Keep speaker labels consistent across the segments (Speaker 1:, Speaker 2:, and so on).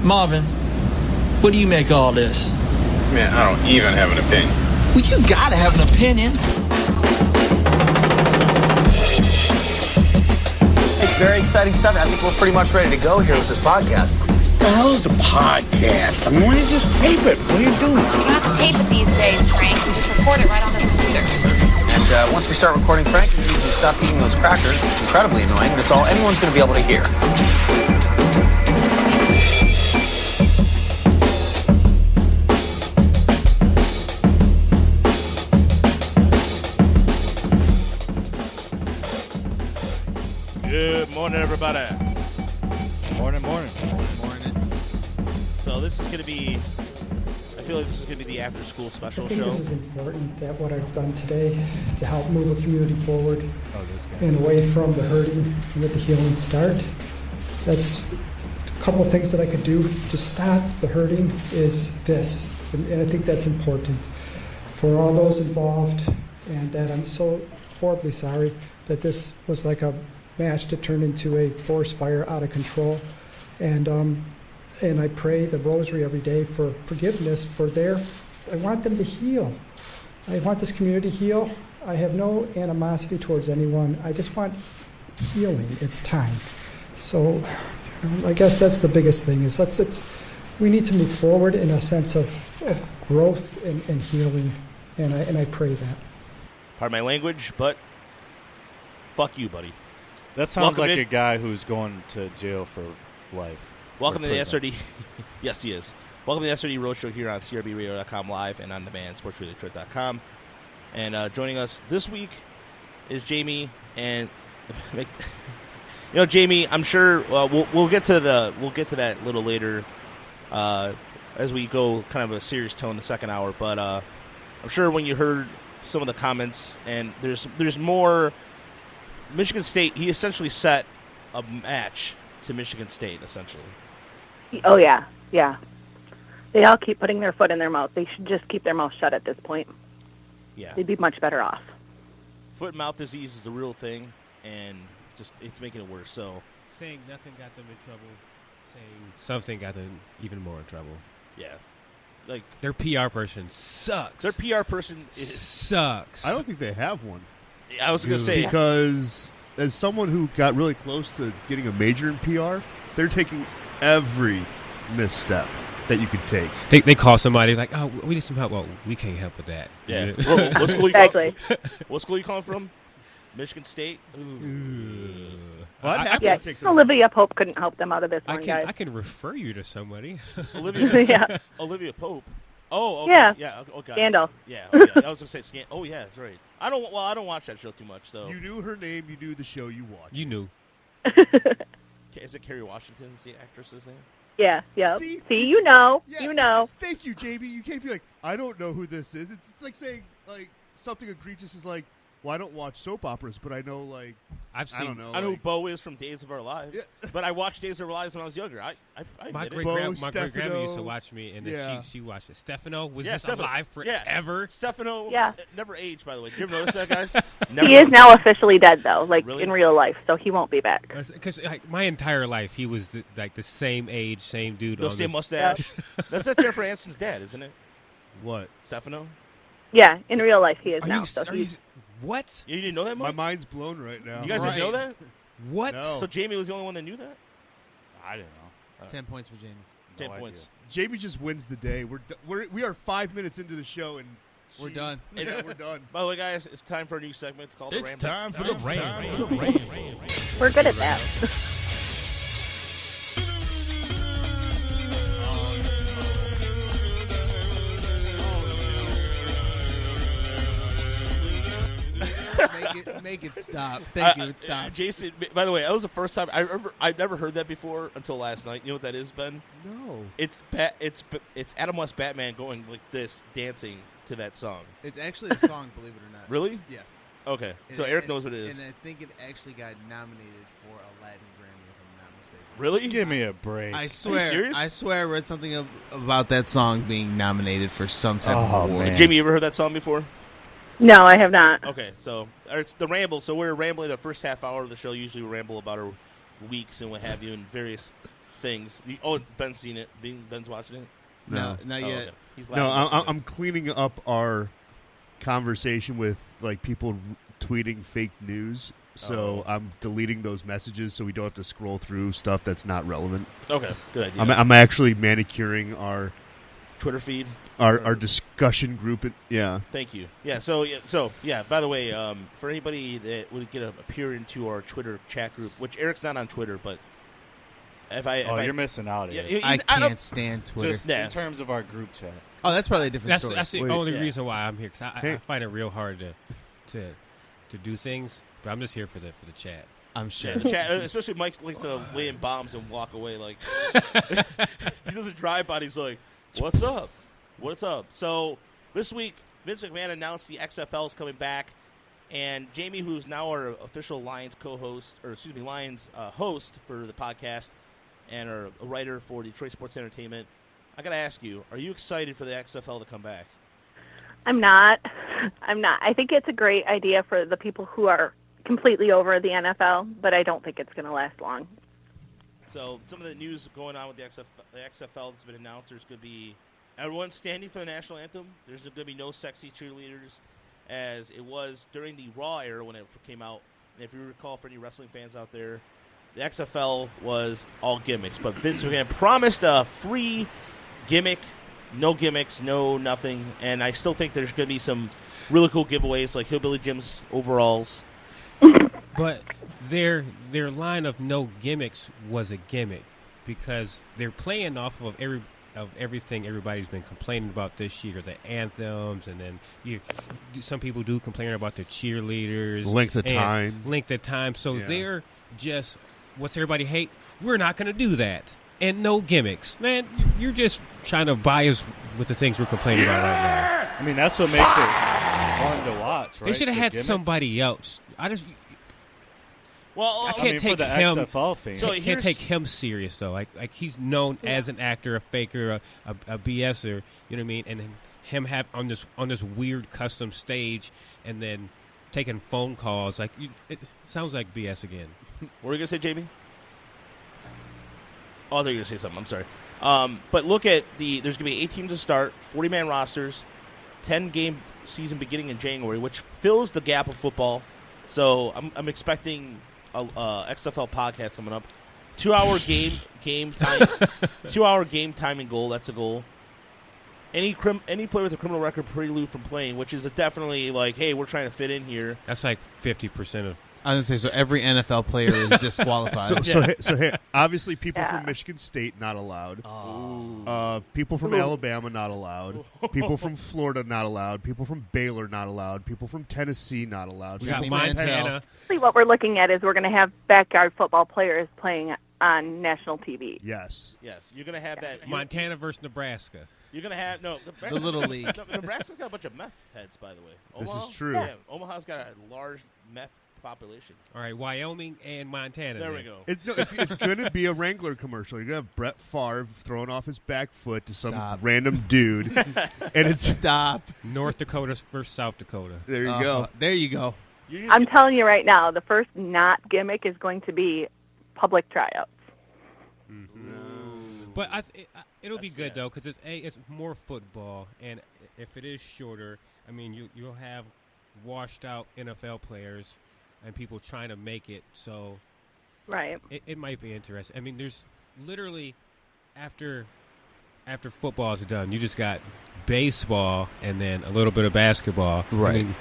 Speaker 1: Marvin, what do you make of all this?
Speaker 2: Man, I don't even have an opinion.
Speaker 1: Well, you gotta have an opinion.
Speaker 3: It's very exciting stuff. I think we're pretty much ready to go here with this podcast.
Speaker 4: What the hell is a podcast? I mean, why don't you just tape it? What are you doing?
Speaker 5: You don't have to tape it these days, Frank. You just record it right on the computer.
Speaker 3: And once we start recording, Frank, you need to stop eating those crackers. It's incredibly annoying, and it's all anyone's going to be able to hear.
Speaker 6: Good morning, everybody.
Speaker 7: Morning.
Speaker 6: So this is going to be, I feel like this is going to be the after-school special
Speaker 8: I think
Speaker 6: show.
Speaker 8: this is important that what I've done today to help move a community forward and away from the hurting and let the healing start. That's a couple of things that I could do to stop the hurting is this. And I think that's important for all those involved, and that I'm so horribly sorry that this was like a match to turn into a forest fire out of control. And I pray the rosary every day for forgiveness for I want them to heal. I want this community to heal. I have no animosity towards anyone. I just want healing. It's time. So I guess that's the biggest thing is we need to move forward in a sense of growth and healing. And I pray that.
Speaker 6: Pardon my language, but fuck you, buddy.
Speaker 7: That sounds
Speaker 6: Welcome
Speaker 7: like
Speaker 6: in.
Speaker 7: a guy who's going to jail for life.
Speaker 6: Welcome to the
Speaker 7: prison.
Speaker 6: SRD. Yes, he is. Welcome to the SRD Roadshow here on CRBRadio.com live and on demand, sportsradiodetroit.com. And joining us this week is Jamie. And Jamie, I'm sure we'll get to that a little later as we go kind of a serious tone the second hour. But I'm sure when you heard some of the comments, and there's more. Michigan State, he essentially set a match to Michigan State, essentially.
Speaker 9: Oh, yeah. They all keep putting their foot in their mouth. They should just keep their mouth shut at this point.
Speaker 6: Yeah.
Speaker 9: They'd be much better off.
Speaker 6: Foot and mouth disease is the real thing, and it's making it worse. So
Speaker 10: saying nothing got them in trouble, saying something got them even more in trouble.
Speaker 6: Yeah. Like
Speaker 10: their PR person sucks.
Speaker 6: Their PR person
Speaker 10: sucks.
Speaker 7: I don't think they have one.
Speaker 6: I was going to say.
Speaker 7: Because as someone who got really close to getting a major in PR, they're taking every misstep that you could take.
Speaker 10: They call somebody like, oh, we need some help. Well, we can't help with that.
Speaker 6: Yeah. What school
Speaker 9: exactly.
Speaker 6: What school you calling from? Michigan State?
Speaker 7: Well, I'd happy to take them.
Speaker 9: Olivia Pope couldn't help them out of this one, guys.
Speaker 10: I can refer you to somebody.
Speaker 6: Olivia Pope. Oh, okay. Yeah. Okay.
Speaker 9: Scandal.
Speaker 6: Yeah. I was going to say Scandal. Oh, yeah, that's right. I don't watch that show too much, so.
Speaker 7: You knew her name. You knew the show you watched.
Speaker 10: You knew.
Speaker 6: Is it Kerry Washington's the actress's name?
Speaker 9: Yeah.
Speaker 7: See,
Speaker 9: you know.
Speaker 7: Yeah,
Speaker 9: you know.
Speaker 7: Thank you, Jamie. You can't be like, I don't know who this is. It's like saying like something egregious is like, well, I don't watch soap operas, but I know I don't know.
Speaker 6: I know who Bo is from Days of Our Lives, but I watched Days of Our Lives when I was younger.
Speaker 10: My great grandma used to watch me, and then she watched it. Stefano was alive forever.
Speaker 6: Yeah. Stefano never aged, by the way. Did you ever notice that, guys?
Speaker 9: He is now officially dead, though, in real life, so he won't be back.
Speaker 10: Because my entire life, he was the same age, same dude.
Speaker 6: The same mustache. That's Jennifer Aniston's dad, isn't it?
Speaker 7: What?
Speaker 6: Stefano?
Speaker 9: Yeah, in real life he is now.
Speaker 10: What?
Speaker 6: You didn't know that, Mike?
Speaker 7: My mind's blown right now.
Speaker 6: You guys didn't know that?
Speaker 10: What?
Speaker 7: No.
Speaker 6: So Jamie was the only one that knew that?
Speaker 7: I didn't know.
Speaker 11: 10 points for Jamie.
Speaker 6: 10 points.
Speaker 7: Jamie just wins the day. We are 5 minutes into the show and
Speaker 11: we're done.
Speaker 7: We're done.
Speaker 6: By the way, guys, it's time for a new segment. It's called The Ramble.
Speaker 4: It's time for the Ramble.
Speaker 9: We're good at that.
Speaker 11: Make it stop. Thank you. It stopped.
Speaker 6: Jason, by the way, that was the first time I'd never heard that before until last night. You know what that is, Ben?
Speaker 7: No.
Speaker 6: It's Adam West Batman going like this, dancing to that song.
Speaker 11: It's actually a song, believe it or not.
Speaker 6: Really?
Speaker 11: Yes.
Speaker 6: Okay. So Eric knows what it is.
Speaker 11: And I think it actually got nominated for a Latin Grammy, if I'm not mistaken.
Speaker 6: Really?
Speaker 7: Give me a break.
Speaker 11: I swear.
Speaker 6: Are you serious?
Speaker 11: I swear I read something about that song being nominated for some type of award.
Speaker 7: Man.
Speaker 6: Jamie, you ever heard that song before?
Speaker 9: No, I have not.
Speaker 6: Okay, so it's the Ramble. So we're rambling the first half hour of the show. Usually we ramble about our weeks and what have you and various things. Ben's seen it. Ben's watching it.
Speaker 11: No, not yet.
Speaker 6: Okay. He's
Speaker 7: No,
Speaker 6: laughing.
Speaker 7: I'm cleaning up our conversation with like people tweeting fake news. So I'm deleting those messages so we don't have to scroll through stuff that's not relevant.
Speaker 6: Okay, good idea.
Speaker 7: I'm actually manicuring our
Speaker 6: Twitter feed,
Speaker 7: our discussion group. Yeah.
Speaker 6: Thank you. Yeah. So by the way, for anybody that would appear into our Twitter chat group, which Eric's not on Twitter, but
Speaker 12: you're missing out.
Speaker 11: I can't stand Twitter.
Speaker 12: Just in terms of our group chat.
Speaker 11: Oh, that's probably a different story.
Speaker 10: That's the only reason why I'm here, because I find it real hard to do things. But I'm just here for the chat.
Speaker 11: I'm sure.
Speaker 6: Yeah, the chat, especially Mike likes to lay in bombs and walk away. Like he doesn't drive by. He's like, "What's up? What's up?" So this week, Vince McMahon announced the XFL is coming back, and Jamie, who's now our official Lions host for the podcast, and a writer for Detroit Sports Entertainment, I gotta ask you: are you excited for the XFL to come back?
Speaker 9: I'm not. I think it's a great idea for the people who are completely over the NFL, but I don't think it's going to last long.
Speaker 6: So some of the news going on with the XFL that's been announced, there's going to be everyone standing for the national anthem. There's going to be no sexy cheerleaders, as it was during the Raw era when it came out. And if you recall, for any wrestling fans out there, the XFL was all gimmicks. But Vince McMahon promised a free gimmick, no gimmicks, no nothing. And I still think there's going to be some really cool giveaways like Hillbilly Jim's overalls.
Speaker 10: But their line of no gimmicks was a gimmick, because they're playing off of everything everybody's been complaining about this year, the anthems, and then some people do complain about the cheerleaders,
Speaker 7: length of time.
Speaker 10: So they're just, what's everybody hate? We're not going to do that, and no gimmicks. Man, you're just trying to buy us with the things we're complaining about right now.
Speaker 12: I mean, that's what makes it fun to watch. Right?
Speaker 10: They should have had somebody else. I can't take
Speaker 12: for the
Speaker 10: him.
Speaker 12: XFL fans.
Speaker 10: So I can't take him serious though. Like he's known as an actor, a faker, a BSer. You know what I mean? And him have on this weird custom stage, and then taking phone calls. Like it sounds like BS again.
Speaker 6: What were you gonna say, JB? Oh, they're gonna say something. I'm sorry. But look at there's gonna be 8 teams to start, 40-man rosters, 10-game season beginning in January, which fills the gap of football. So I'm expecting a XFL podcast coming up. 2-hour game time, 2-hour game timing goal. That's the goal. Any player with a criminal record prelude from playing, which is definitely like, hey, we're trying to fit in here.
Speaker 10: That's like 50% of.
Speaker 11: I was going to say, so every NFL player is disqualified.
Speaker 7: So hey, obviously people from Michigan State not allowed. People from Alabama not allowed. People from Florida not allowed. People from Baylor not allowed. People from Tennessee not allowed.
Speaker 10: We got Montana.
Speaker 9: What we're looking at is we're going to have backyard football players playing on national TV.
Speaker 7: Yes.
Speaker 6: You're going to have that.
Speaker 10: Montana versus Nebraska.
Speaker 6: You're going to have
Speaker 11: the Little League.
Speaker 6: Nebraska's got a bunch of meth heads, by the way.
Speaker 7: This is true.
Speaker 6: Yeah, Omaha's got a large meth population.
Speaker 10: All right, Wyoming and Montana.
Speaker 6: There we go.
Speaker 7: It's going to be a Wrangler commercial. You're going to have Brett Favre throwing off his back foot to some random dude. And it's
Speaker 10: North Dakota versus South Dakota.
Speaker 7: There you go.
Speaker 11: There you go.
Speaker 9: I'm telling you right now, the first not gimmick is going to be public tryouts.
Speaker 10: Mm-hmm. But it'll be good though, because it's more football, and if it is shorter, I mean you'll have washed out NFL players and people trying to make it, so
Speaker 9: right.
Speaker 10: It might be interesting. I mean, there's literally after football is done, you just got baseball and then a little bit of basketball.
Speaker 11: Right.
Speaker 10: I mean,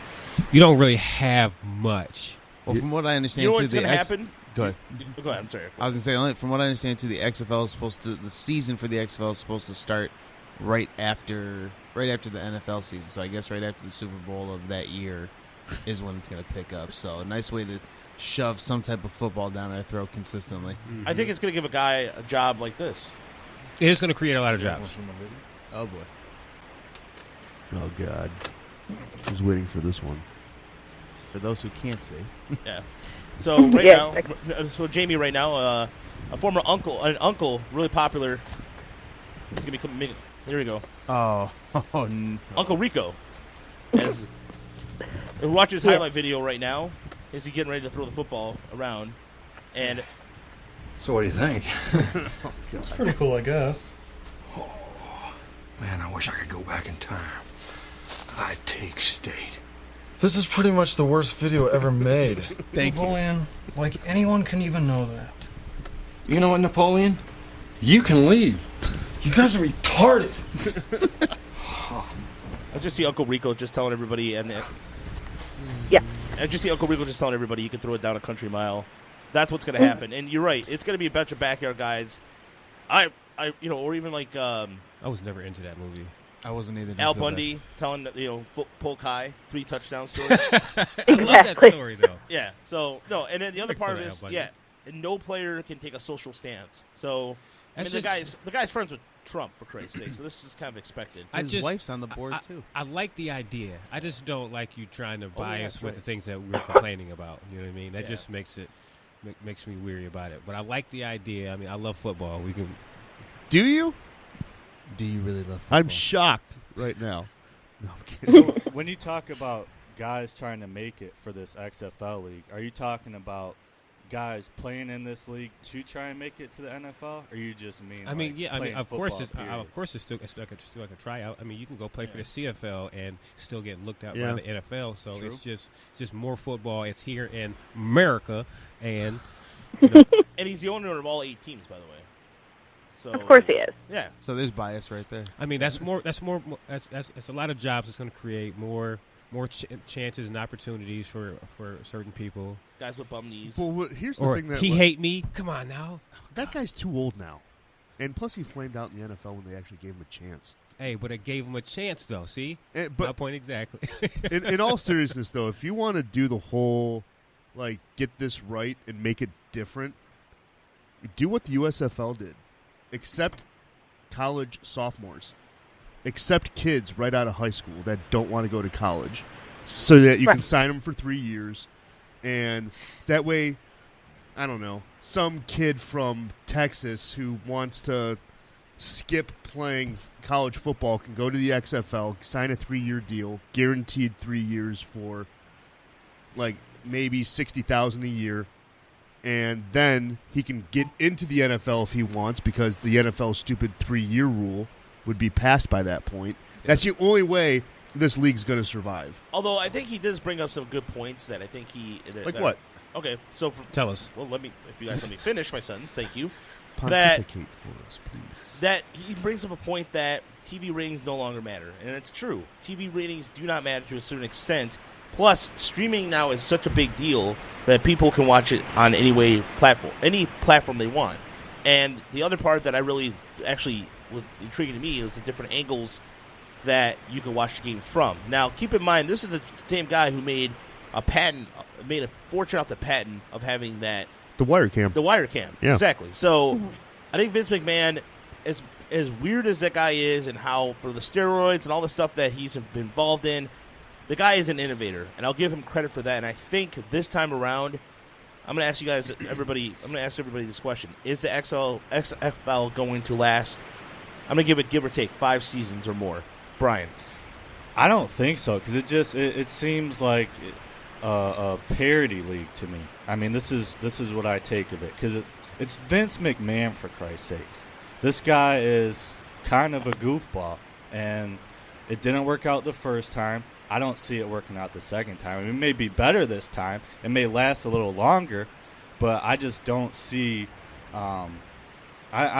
Speaker 10: you don't really have much.
Speaker 11: Well, from what I understand,
Speaker 6: you know what's going to happen?
Speaker 11: Go ahead.
Speaker 6: Go ahead. I'm sorry.
Speaker 11: I was going to say, from what I understand, too, the season for the XFL is supposed to start right after the NFL season. So I guess right after the Super Bowl of that year is when it's going to pick up. So a nice way to shove some type of football down their throat consistently.
Speaker 6: I think it's going to give a guy a job like this.
Speaker 10: It is going to create a lot of jobs.
Speaker 11: Oh, boy.
Speaker 7: Oh, God. I was waiting for this one.
Speaker 11: For those who can't see.
Speaker 6: Yeah. So now, Jamie right now, a former uncle, really popular. He's going to be here we go.
Speaker 11: Oh no.
Speaker 6: Uncle Rico. Watch his highlight video right now. Is he getting ready to throw the football around? And
Speaker 13: So what do you think?
Speaker 14: It's pretty cool, I guess.
Speaker 13: Oh, man, I wish I could go back in time. I'd take state.
Speaker 15: This is pretty much the worst video ever made.
Speaker 13: Thank you.
Speaker 14: Napoleon, like anyone can even know that.
Speaker 13: You know what, Napoleon? You can lead.
Speaker 15: You guys are retarded.
Speaker 6: I just see Uncle Rico just telling everybody, and
Speaker 9: yeah,
Speaker 6: I just see Uncle Rico just telling everybody you can throw it down a country mile. That's what's going to happen, and you're right. It's going to be a bunch of backyard guys. Or even like
Speaker 10: I was never into that movie.
Speaker 11: I wasn't either.
Speaker 6: Al Bundy telling Polk High 3 touchdown story.
Speaker 10: I love that story though.
Speaker 6: Yeah. So no, and then the other
Speaker 10: Make
Speaker 6: part
Speaker 10: fun
Speaker 6: of
Speaker 10: of
Speaker 6: this,
Speaker 10: Al Bundy.
Speaker 6: yeah, and no player can take a social stance. So I mean,
Speaker 10: That's
Speaker 6: the guy's friends with Trump, for Christ's sake. So this is kind of expected.
Speaker 11: His wife's on the board too.
Speaker 10: I like the idea. I just don't like you trying to bias
Speaker 6: that's
Speaker 10: with
Speaker 6: right.
Speaker 10: the things that we're complaining about. You know what I mean? That
Speaker 6: Yeah.
Speaker 10: just makes me weary about it. But I like the idea. I mean, I love football. We can.
Speaker 7: Do you?
Speaker 11: Do you really love football?
Speaker 7: I'm shocked right now. No, I'm kidding.
Speaker 12: So when you talk about guys trying to make it for this XFL league, are you talking about guys playing in this league to try and make it to the NFL, or you just mean?
Speaker 10: I mean,
Speaker 12: like,
Speaker 10: yeah. I mean,
Speaker 12: playing
Speaker 10: of course,
Speaker 12: football,
Speaker 10: it's still like a tryout. I mean, you can go play for the CFL and still get looked at
Speaker 7: Yeah.
Speaker 10: by the NFL. So
Speaker 6: True.
Speaker 10: it's just more football. It's here in America, and
Speaker 6: And he's the owner of all 8 teams, by the way. So
Speaker 9: of course he is.
Speaker 6: Yeah.
Speaker 11: So there's bias right there.
Speaker 10: I mean, that's a lot of jobs. It's going to create more chances and opportunities for certain people.
Speaker 6: Guys with bum knees.
Speaker 7: Well, here's the
Speaker 10: Or
Speaker 7: thing that
Speaker 10: he hate me. Come on now.
Speaker 7: That guy's too old now, and plus he flamed out in the NFL when they actually gave him a chance.
Speaker 10: Hey, but it gave him a chance, though. See,
Speaker 7: but
Speaker 10: my point exactly.
Speaker 7: in all seriousness, though, if you want to do the whole get this right and make it different, do what the USFL did. Accept college sophomores. Accept kids right out of high school that don't want to go to college so that you can sign them for 3 years. And that way, I don't know, some kid from Texas who wants to skip playing college football can go to the XFL, sign a 3-year deal, guaranteed 3 years for maybe $60,000 a year. And then he can get into the NFL if he wants, because the NFL stupid 3-year rule would be passed by that point. That's the only way this league's going to survive.
Speaker 6: Although I think he does bring up some good points that I think
Speaker 7: what?
Speaker 6: Okay, so
Speaker 10: tell us.
Speaker 6: Well, if you guys let me finish my sentence, thank you.
Speaker 7: Pontificate for us, please.
Speaker 6: That he brings up a point that TV ratings no longer matter, and it's true. TV ratings do not matter to a certain extent. Plus, streaming now is such a big deal that people can watch it on any platform they want. And the other part that I really actually was intriguing to me is the different angles that you can watch the game from. Now, keep in mind, this is the same guy who made a fortune off the patent of having that.
Speaker 7: The wire cam.
Speaker 6: The wire cam.
Speaker 7: Yeah.
Speaker 6: Exactly. So, I think Vince McMahon, as weird as that guy is, and how for the steroids and all the stuff that he's been involved in, the guy is an innovator, and I'll give him credit for that. And I think this time around, I'm going to ask you guys, everybody this question. Is the XFL going to last? I'm going to give it, give or take, 5 seasons or more. Brian?
Speaker 12: I don't think so, because it seems like a parody league to me. I mean, this is what I take of it, because it's Vince McMahon, for Christ's sakes. This guy is kind of a goofball, and it didn't work out the first time. I don't see it working out the second time. I mean, it may be better this time. It may last a little longer, but I just don't see. I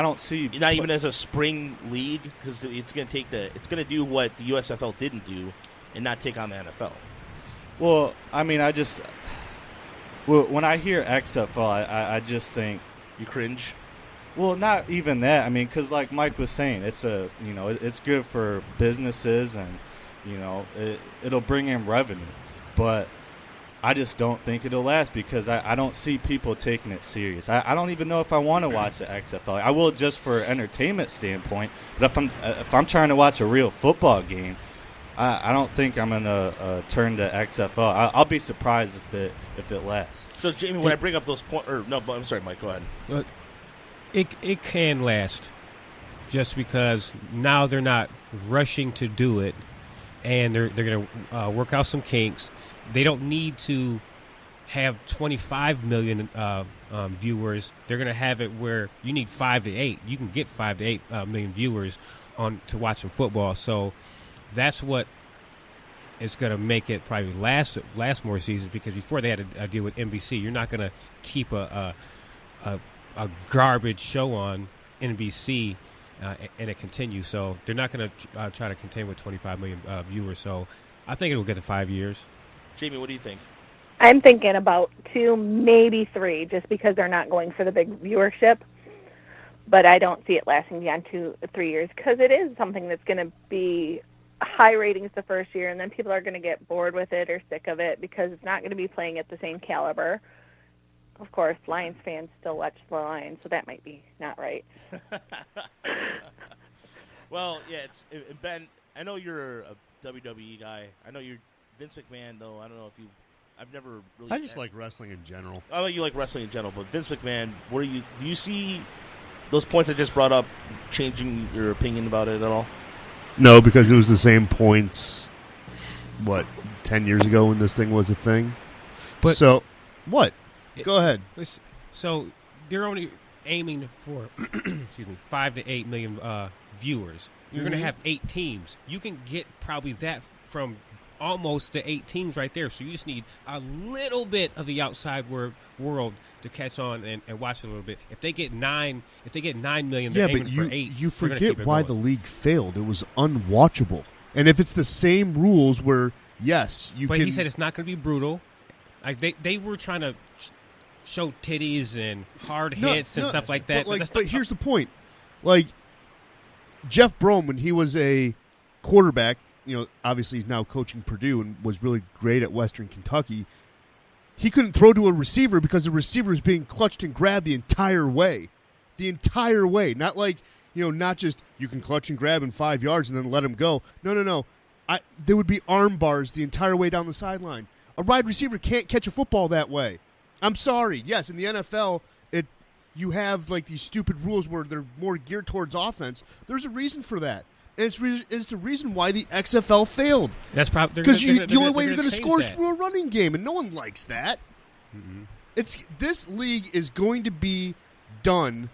Speaker 12: don't see.
Speaker 6: Not even as a spring league, because it's going to do what the USFL didn't do, and not take on the NFL.
Speaker 12: Well, I mean, when I hear XFL, I just think
Speaker 6: you cringe.
Speaker 12: Well, not even that. I mean, because like Mike was saying, it's good for businesses, and it'll bring in revenue, but I just don't think it'll last, because I don't see people taking it serious. I don't even know if I want to watch the XFL. I will just for entertainment standpoint, but if I'm trying to watch a real football game, I don't think I'm gonna turn to XFL. I'll be surprised if it lasts.
Speaker 6: So Jamie, when I bring up those points, I'm sorry, Mike, go ahead.
Speaker 10: It can last, just because now they're not rushing to do it, and they're going to work out some kinks. They don't need to have 25 million viewers. They're going to have it where you need 5 to 8. You can get 5 to 8 million viewers on to watch some football. So that's what is going to make it probably last more seasons, because before they had to deal with NBC. You're not going to keep a garbage show on NBC and it continues. So they're not going to try to contain with 25 million viewers. So I think it will get to 5 years.
Speaker 6: Jamie, what do you think?
Speaker 9: I'm thinking about 2, maybe 3, just because they're not going for the big viewership. But I don't see it lasting beyond 2 or 3 years, because it is something that's going to be high ratings the first year, and then people are going to get bored with it or sick of it because it's not going to be playing at the same caliber. Of course, Lions fans still watch the Lions, so that might be not right.
Speaker 6: Well, yeah, Ben, I know you're a WWE guy. I know you're Vince McMahon, though. I don't know if you. I've never really.
Speaker 7: I just like wrestling in general.
Speaker 6: I know you like wrestling in general, but Vince McMahon, do you see those points I just brought up changing your opinion about it at all?
Speaker 7: No, because it was the same points, 10 years ago when this thing was a thing?
Speaker 10: But
Speaker 7: so, what? Go ahead.
Speaker 10: So they're only aiming for 5 to 8 million viewers. You're going to have 8 teams. You can get probably that from almost the 8 teams right there. So you just need a little bit of the outside world to catch on and watch it a little bit. If they get 9 million, they're aiming for 8.
Speaker 7: You forget why the league failed. It was unwatchable. And if it's the same rules where, yes, you
Speaker 10: but
Speaker 7: can...
Speaker 10: he said it's not going to be brutal. Like they were trying to show titties and hard hits and stuff like that.
Speaker 7: But here's the point. Like, Jeff Brom, when he was a quarterback, obviously he's now coaching Purdue and was really great at Western Kentucky, he couldn't throw to a receiver because the receiver was being clutched and grabbed the entire way. The entire way. Not like, not just you can clutch and grab in 5 yards and then let him go. No. There would be arm bars the entire way down the sideline. A wide receiver can't catch a football that way. I'm sorry. Yes, in the NFL, you have like these stupid rules where they're more geared towards offense. There's a reason for that. And it's the reason why the XFL failed.
Speaker 10: That's probably
Speaker 7: because the only way you're going to score is through a running game, and no one likes that. Mm-hmm. This league is going to be done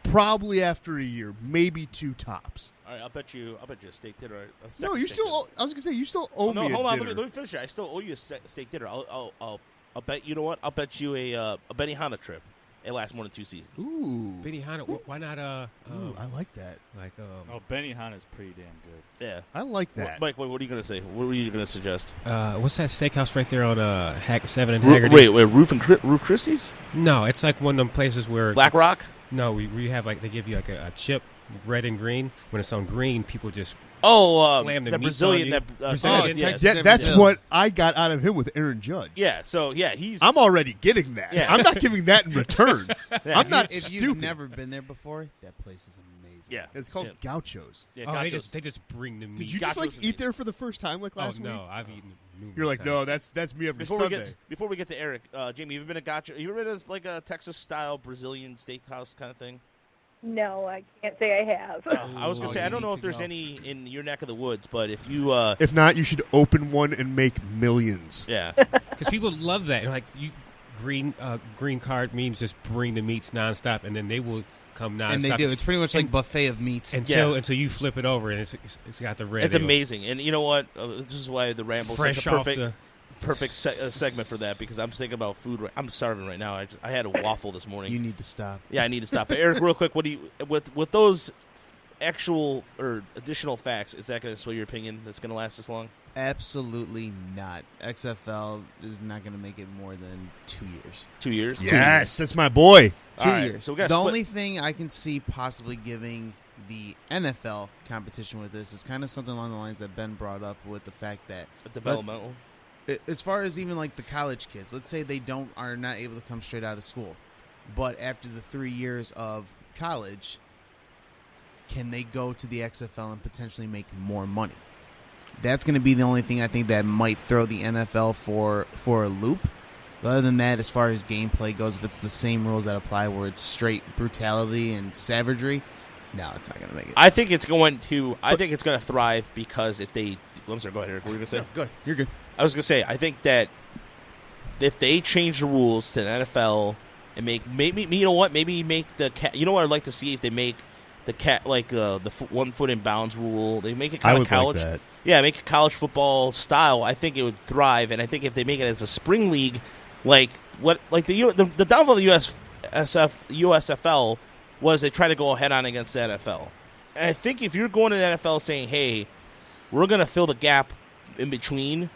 Speaker 7: probably after a year, maybe 2 tops.
Speaker 6: All right, I'll bet you a steak dinner.
Speaker 7: No, you still. I was going to say you still owe me.
Speaker 6: Hold on.
Speaker 7: Dinner.
Speaker 6: Let me finish it. I still owe you a steak dinner. I'll bet. You know what? I'll bet you a Benihana trip. It lasts more than 2 seasons.
Speaker 10: Ooh, Benihana. Why not?
Speaker 7: Ooh, I like that.
Speaker 12: Benihana is pretty damn good.
Speaker 6: Yeah,
Speaker 7: I like that.
Speaker 6: Mike, what are you going to say? What were you going to suggest?
Speaker 10: What's that steakhouse right there on 7 and Haggerty?
Speaker 6: Wait, Roof Christie's?
Speaker 10: No, it's like one of them places where
Speaker 6: Black Rock.
Speaker 10: No, we have they give you like a chip, red and green. When it's on green, people just slam the meats
Speaker 6: Brazilian.
Speaker 10: on you.
Speaker 7: That's what I got out of him with Aaron Judge.
Speaker 6: Yeah, so
Speaker 7: I'm already getting that.
Speaker 6: Yeah.
Speaker 7: I'm not giving that in return. I'm not
Speaker 11: if
Speaker 7: stupid.
Speaker 11: you've never been there before, that place is amazing.
Speaker 6: Yeah,
Speaker 7: it's called Gauchos.
Speaker 10: Yeah, Gauchos. They just bring the meat.
Speaker 7: Did you just eat there for the first time last week?
Speaker 10: No, I've eaten.
Speaker 7: You're like, no, that's me every Sunday.
Speaker 6: Before we get to Eric, Jamie, have you been to Gaucho? You ever been to like a Texas style Brazilian steakhouse kind of thing?
Speaker 9: No, I can't say I have.
Speaker 6: I was going to say, I don't know if there's any in your neck of the woods, but if you...
Speaker 7: if not, you should open one and make millions.
Speaker 6: Yeah.
Speaker 10: Because people love that. Like, green card means just bring the meats nonstop, and then they will come nonstop.
Speaker 11: And they do. It's pretty much like buffet of meats.
Speaker 10: Until you flip it over, and it's got the red.
Speaker 6: It's amazing. And you know what? This is why the Ramble is such a perfect segment for that, because I'm thinking about food. I'm starving right now. I had a waffle this morning.
Speaker 11: You need to stop.
Speaker 6: Yeah, I need to stop. But Eric, real quick, what do you with those actual or additional facts? Is that going to sway your opinion? That's going to last this long?
Speaker 11: Absolutely not. XFL is not going to make it more than 2 years.
Speaker 6: 2 years?
Speaker 7: Yes, that's my boy.
Speaker 11: 2 years. So the only thing I can see possibly giving the NFL competition with this is kind of something along the lines that Ben brought up with the fact that
Speaker 6: developmental.
Speaker 11: As far as even like the college kids, let's say they are not able to come straight out of school, but after the 3 years of college, can they go to the XFL and potentially make more money? That's going to be the only thing I think that might throw the NFL for a loop. But other than that, as far as gameplay goes, if it's the same rules that apply where it's straight brutality and savagery, no, it's not going to make it.
Speaker 6: I think it's going to thrive because if they... I'm sorry, go ahead, Eric. What were you going to say?
Speaker 11: No, good. You're good.
Speaker 6: I was going to say, I think that if they change the rules to the NFL and maybe you know what, maybe make the you know what I'd like to see if they make the 1 foot in bounds rule. They make it kind of college.
Speaker 7: Like that.
Speaker 6: Yeah, make it college football style. I think it would thrive, and I think if they make it as a spring league, the downfall of the USFL was they try to go head on against the NFL. And I think if you're going to the NFL saying, hey, we're going to fill the gap in between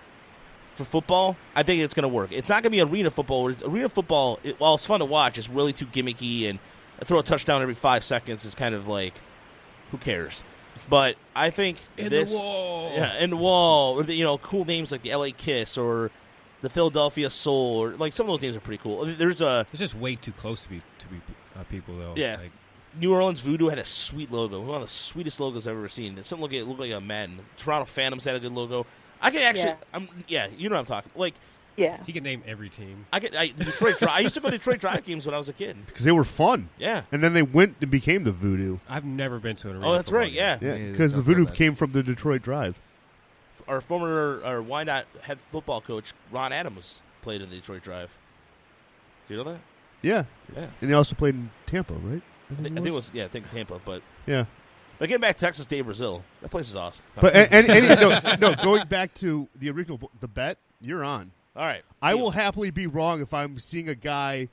Speaker 6: for football, I think it's going to work. It's not going to be arena football. Arena football, while it's fun to watch, it's really too gimmicky, and throw a touchdown every 5 seconds is kind of like, who cares? But I think in the wall, cool names like the LA Kiss or the Philadelphia Soul, or like some of those names are pretty cool. It's
Speaker 10: just way too close to be people though.
Speaker 6: Yeah. Like, New Orleans Voodoo had a sweet logo, one of the sweetest logos I've ever seen. It looked like a Madden. Toronto Phantoms had a good logo. I can actually, you know what I'm talking. Like,
Speaker 9: yeah,
Speaker 10: he can name every team.
Speaker 6: The Detroit Drive. I used to go to Detroit Drive games when I was a kid
Speaker 7: because they were fun.
Speaker 6: Yeah,
Speaker 7: and then they went and became the Voodoo.
Speaker 10: I've never been to an arena.
Speaker 6: Oh, that's right.
Speaker 10: game.
Speaker 6: Yeah,
Speaker 7: because the Voodoo came from the Detroit Drive.
Speaker 6: Our former Why Not head football coach Ron Adams played in the Detroit Drive. Do you know that?
Speaker 7: Yeah,
Speaker 6: yeah.
Speaker 7: And he also played in Tampa, right?
Speaker 6: I think it was Tampa, but
Speaker 7: yeah.
Speaker 6: But getting back to Texas Day Brazil, that place is awesome.
Speaker 7: But no, going back to the original, the bet, you're on.
Speaker 6: All right.
Speaker 7: I will happily be wrong if I'm seeing a guy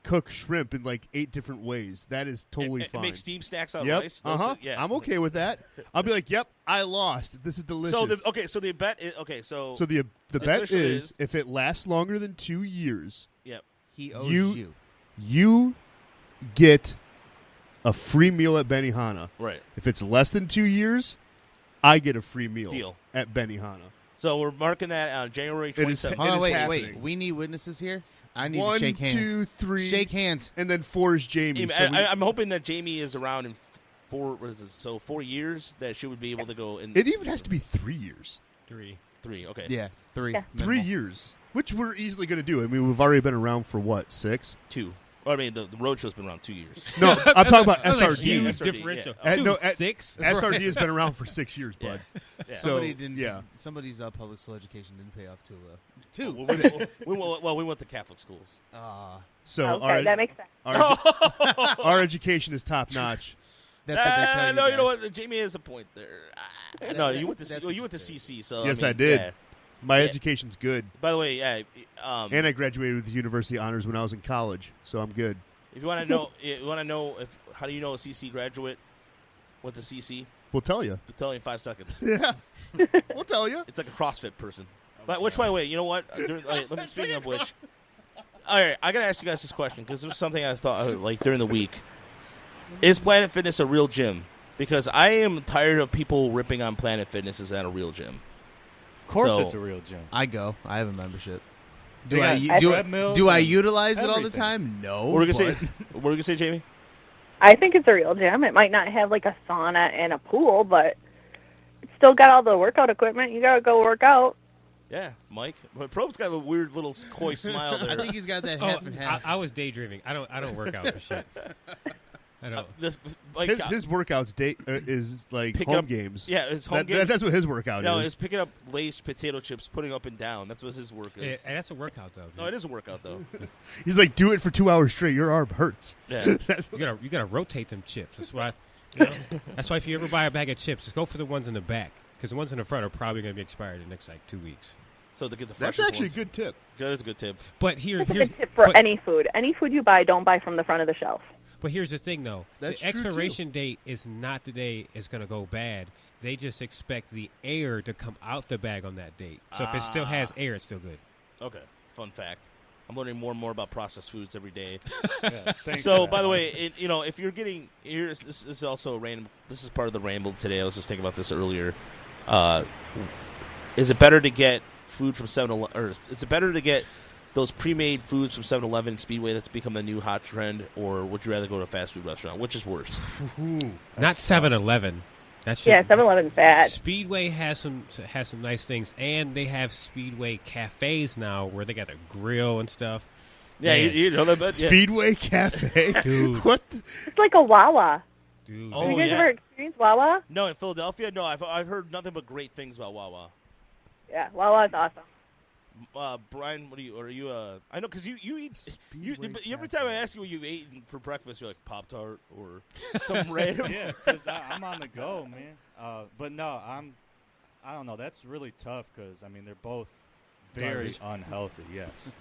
Speaker 7: cook shrimp in like 8 different ways. That is totally fine.
Speaker 6: Make steam snacks out of
Speaker 7: yep.
Speaker 6: rice.
Speaker 7: Yeah. I'm okay with that. I'll be like, yep, I lost. This is delicious.
Speaker 6: So the bet is
Speaker 7: So the bet is if it lasts longer than 2 years.
Speaker 6: Yep.
Speaker 11: He owes you.
Speaker 7: You get a free meal at Benihana.
Speaker 6: Right.
Speaker 7: If it's less than 2 years, I get a free meal
Speaker 6: Deal.
Speaker 7: at Benihana.
Speaker 6: So we're marking that on January 27th.
Speaker 11: Hold on, wait. We need witnesses here. I need to shake hands.
Speaker 7: 1, 2, 3.
Speaker 11: Shake hands.
Speaker 7: And then 4 is Jamie.
Speaker 6: I'm hoping that Jamie is around in 4 years, that she would be able to go in.
Speaker 7: It even has to be 3 years.
Speaker 10: 3.
Speaker 6: Okay.
Speaker 11: Yeah, 3.
Speaker 9: Yeah.
Speaker 7: 3 years. Which we're easily going to do. I mean, we've already been around for what, 6?
Speaker 6: 2. I mean, the Roadshow's been around 2 years.
Speaker 7: No, I'm talking about SRD.
Speaker 10: Like huge differential.
Speaker 6: Yeah.
Speaker 10: 6?
Speaker 7: SRD has been around for 6 years, bud.
Speaker 6: Yeah.
Speaker 7: So,
Speaker 11: somebody's public school education didn't pay off to
Speaker 6: 2. We went to Catholic schools.
Speaker 7: So
Speaker 9: okay, that makes sense.
Speaker 7: Our education is top notch.
Speaker 11: That's what they tell you.
Speaker 6: No,
Speaker 11: guys.
Speaker 6: you know what? Jamie has a point there. No, you went to CC. So
Speaker 7: yes,
Speaker 6: I
Speaker 7: did.
Speaker 6: Yeah.
Speaker 7: My education's good.
Speaker 6: By the way,
Speaker 7: and I graduated with the university honors when I was in college, so I'm good.
Speaker 6: If you want to know, how do you know a CC graduate went to CC?
Speaker 7: We'll tell you.
Speaker 6: We'll tell you in 5 seconds.
Speaker 7: Yeah, we'll tell you.
Speaker 6: It's like a CrossFit person. But which, by the way, you know what? Speaking of which, all right, I gotta ask you guys this question because it was something I thought like during the week. Is Planet Fitness a real gym? Because I am tired of people ripping on Planet Fitness as a real gym.
Speaker 12: Of course, it's a real gym.
Speaker 11: I go. I have a membership.
Speaker 12: Do I
Speaker 11: utilize it all the time? No.
Speaker 6: What were you gonna say, Jamie?
Speaker 9: I think it's a real gym. It might not have like a sauna and a pool, but it's still got all the workout equipment. You gotta go work out.
Speaker 6: Yeah, Mike. But Probe's got a weird little coy smile there.
Speaker 11: I think he's got that half and half.
Speaker 10: I was daydreaming. I don't work out for shit. I don't.
Speaker 7: His workouts is like home games.
Speaker 6: Yeah, it's home games.
Speaker 7: That's what his workout is.
Speaker 6: No, it's picking up Lay's potato chips, putting up and down. That's what his work is.
Speaker 10: Yeah, and that's a workout, though. Dude.
Speaker 6: No, it is a workout, though.
Speaker 7: He's like, do it for 2 hours straight. Your arm hurts.
Speaker 6: Yeah.
Speaker 10: you gotta rotate them chips. That's why. That's why if you ever buy a bag of chips, just go for the ones in the back because the ones in the front are probably going to be expired in the next 2 weeks.
Speaker 6: So to get the
Speaker 7: freshest
Speaker 6: ones.
Speaker 7: Actually a good tip.
Speaker 6: That is a good tip.
Speaker 10: But
Speaker 9: It's a good tip for any food. Any food you buy, don't buy from the front of the shelf.
Speaker 10: But here's the thing, though.
Speaker 7: That's
Speaker 10: the
Speaker 7: true,
Speaker 10: expiration date is not the day it's going to go bad. They just expect the air to come out the bag on that date. So if it still has air, it's still good.
Speaker 6: Okay. Fun fact. I'm learning more and more about processed foods every day.
Speaker 12: Thanks
Speaker 6: So,
Speaker 12: for
Speaker 6: by
Speaker 12: that.
Speaker 6: the way, if you're getting this is also a random. This is part of the Ramble today. I was just thinking about this earlier. Is it better to get food from 7-Eleven, or is it better to get those pre-made foods from 7-Eleven and Speedway that's become the new hot trend, or would you rather go to a fast food restaurant? Which is worse?
Speaker 10: Not 7-Eleven.
Speaker 9: Yeah, 7-Eleven's bad.
Speaker 10: Speedway has some nice things, and they have Speedway cafes now where they got a grill and stuff.
Speaker 6: Yeah, you know that.
Speaker 7: Speedway Cafe,
Speaker 10: dude.
Speaker 7: What?
Speaker 9: It's like a Wawa.
Speaker 10: Dude.
Speaker 9: Have you guys ever experienced Wawa?
Speaker 6: No, in Philadelphia, no. I've heard nothing but great things about Wawa.
Speaker 9: Yeah, Wawa's awesome.
Speaker 6: Brian, are you? I know because you eat. Every time I ask you what you've eaten for breakfast, you're like Pop-Tart or some random.
Speaker 12: Yeah, because I'm on the go, man. But no, I don't know. That's really tough because I mean they're both very unhealthy. Yes,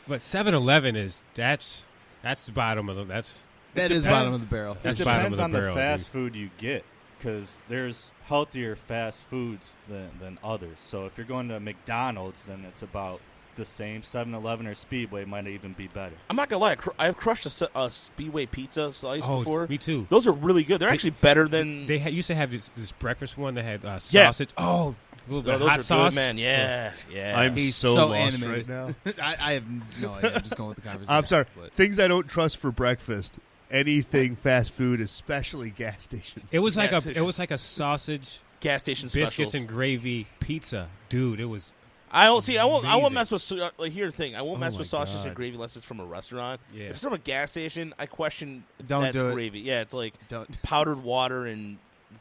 Speaker 10: but 7-Eleven that's the bottom of the
Speaker 11: that is bottom of the barrel.
Speaker 12: It depends on the fast food you get. Because there's healthier fast foods than others. So if you're going to McDonald's, then it's about the same. 7-Eleven or Speedway might even be better.
Speaker 6: I'm not going to lie. I've crushed a Speedway pizza slice before.
Speaker 10: Me too.
Speaker 6: Those are really good. They're actually better than...
Speaker 10: They used to have this breakfast one that had sausage. Yeah. Oh, a little bit of hot sauce.
Speaker 6: Good, man. Yeah.
Speaker 7: I'm so lost
Speaker 11: animated.
Speaker 7: right now.
Speaker 11: I have no idea. I'm just going with the conversation.
Speaker 7: I'm sorry. Things I don't trust for breakfast. Anything fast food, especially gas stations.
Speaker 10: It was like a sausage,
Speaker 6: gas station
Speaker 10: biscuits
Speaker 6: specials.
Speaker 10: and gravy pizza, dude. It was.
Speaker 6: I won't mess with. Here's the thing: I won't mess with sausage and gravy unless it's from a restaurant.
Speaker 10: Yeah.
Speaker 6: If it's from a gas station, I question
Speaker 11: Don't
Speaker 6: that's
Speaker 11: do it.
Speaker 6: gravy. Yeah, it's like powdered water and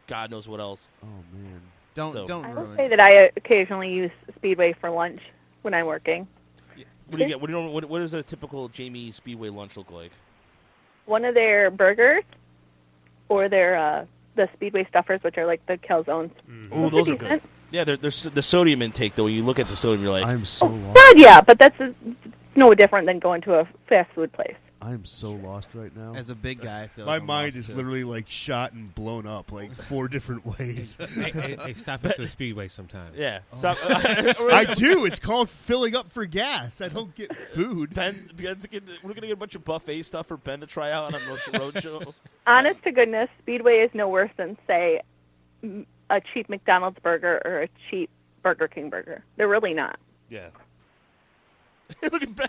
Speaker 6: God knows what else.
Speaker 7: Oh man,
Speaker 11: don't
Speaker 9: I will
Speaker 11: ruin
Speaker 9: say
Speaker 11: it.
Speaker 9: that I occasionally use Speedway for lunch when I'm working.
Speaker 6: What do you get? What does a typical Jamie Speedway lunch look like?
Speaker 9: One of their burgers, or their the Speedway stuffers, which are like the calzones.
Speaker 6: Oh, those are good. Yeah, they're the sodium intake though. When you look at the sodium, you're like,
Speaker 7: I'm so lost.
Speaker 9: God, yeah, but that's no different than going to a fast food place.
Speaker 7: I'm so lost right now.
Speaker 11: As a big guy, I feel
Speaker 7: my
Speaker 11: like I'm
Speaker 7: mind
Speaker 11: lost
Speaker 7: is
Speaker 11: too.
Speaker 7: literally like shot and blown up like 4 different ways.
Speaker 10: Hey, stop into the Speedway sometime.
Speaker 6: Yeah,
Speaker 7: stop. I do. It's called filling up for gas. I don't get food.
Speaker 6: Ben, we're gonna get a bunch of buffet stuff for Ben to try out on a roadshow.
Speaker 9: Honest to goodness, Speedway is no worse than, say, a cheap McDonald's burger or a cheap Burger King burger. They're really not.
Speaker 6: Yeah. Look at Ben.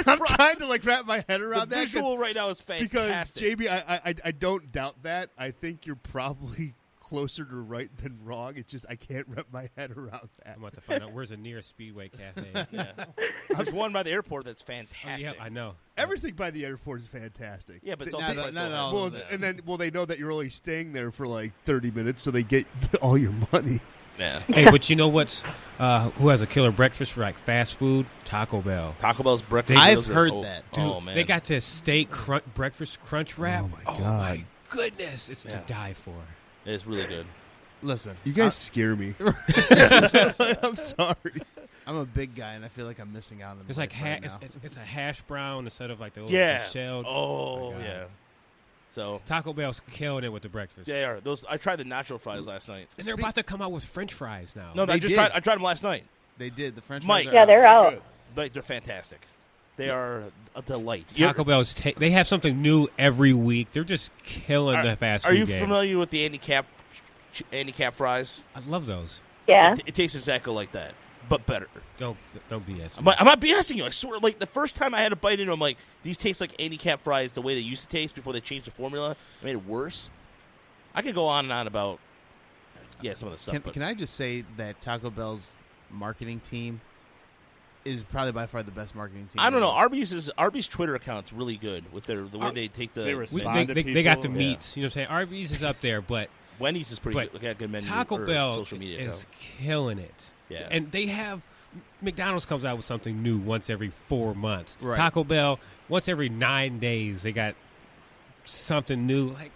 Speaker 7: I'm trying to like wrap my head around
Speaker 6: the
Speaker 7: that.
Speaker 6: visual right now is fantastic.
Speaker 7: Because JB, I don't doubt that. I think you're probably closer to right than wrong. It's just I can't wrap my head around that.
Speaker 10: I'm about to find out where's the nearest Speedway cafe.
Speaker 6: Yeah. There's one by the airport that's fantastic.
Speaker 10: Oh, yeah, I know.
Speaker 7: Everything by the airport is fantastic.
Speaker 6: Yeah, but it's
Speaker 11: Not all
Speaker 7: well,
Speaker 11: of it.
Speaker 7: and then they know that you're only staying there for like 30 minutes, so they get all your money.
Speaker 6: Yeah.
Speaker 10: Hey, but you know what's who has a killer breakfast for like fast food? Taco Bell.
Speaker 6: Taco Bell's breakfast.
Speaker 11: I've heard that.
Speaker 10: Dude,
Speaker 6: oh man,
Speaker 10: they got this steak breakfast crunch wrap.
Speaker 7: Oh my god!
Speaker 10: My goodness, it's to die for.
Speaker 6: It's really good.
Speaker 11: Listen,
Speaker 7: you guys scare me. I'm sorry.
Speaker 11: I'm a big guy, and I feel like I'm missing out on.
Speaker 10: It's like
Speaker 11: right
Speaker 10: it's a hash brown instead of like the shelled.
Speaker 6: Oh yeah. So
Speaker 10: Taco Bell's killing it with the breakfast.
Speaker 6: They are. I tried the nacho fries last night,
Speaker 10: and they're about to come out with French fries now.
Speaker 6: No, I tried them last night.
Speaker 11: They did. The French
Speaker 6: Mike,
Speaker 11: fries.
Speaker 9: Yeah, they're out.
Speaker 6: They're fantastic. They are a delight.
Speaker 10: Taco Bell's they have something new every week. They're just killing the fast food
Speaker 6: Are you
Speaker 10: game.
Speaker 6: familiar with the handicap fries?
Speaker 10: I love those.
Speaker 9: Yeah.
Speaker 6: It tastes exactly like that, but better.
Speaker 10: Don't BS.
Speaker 6: I'm not BSing you. I swear, like the first time I had a bite into them, I'm like, these taste like handicap fries the way they used to taste before they changed the formula. It made it worse. I could go on and on about some of the stuff.
Speaker 11: Can I just say that Taco Bell's marketing team is probably by far the best marketing team?
Speaker 6: I don't know. Arby's Twitter account's really good with the way they take the.
Speaker 10: They got the meats. You know what I'm saying? Arby's is up there, but
Speaker 6: Wendy's is pretty good. Got good menu.
Speaker 10: Taco Bell
Speaker 6: social media
Speaker 10: is killing it.
Speaker 6: Yeah,
Speaker 10: and they have McDonald's comes out with something new once every 4 months.
Speaker 11: Right.
Speaker 10: Taco Bell once every 9 days they got something new. Like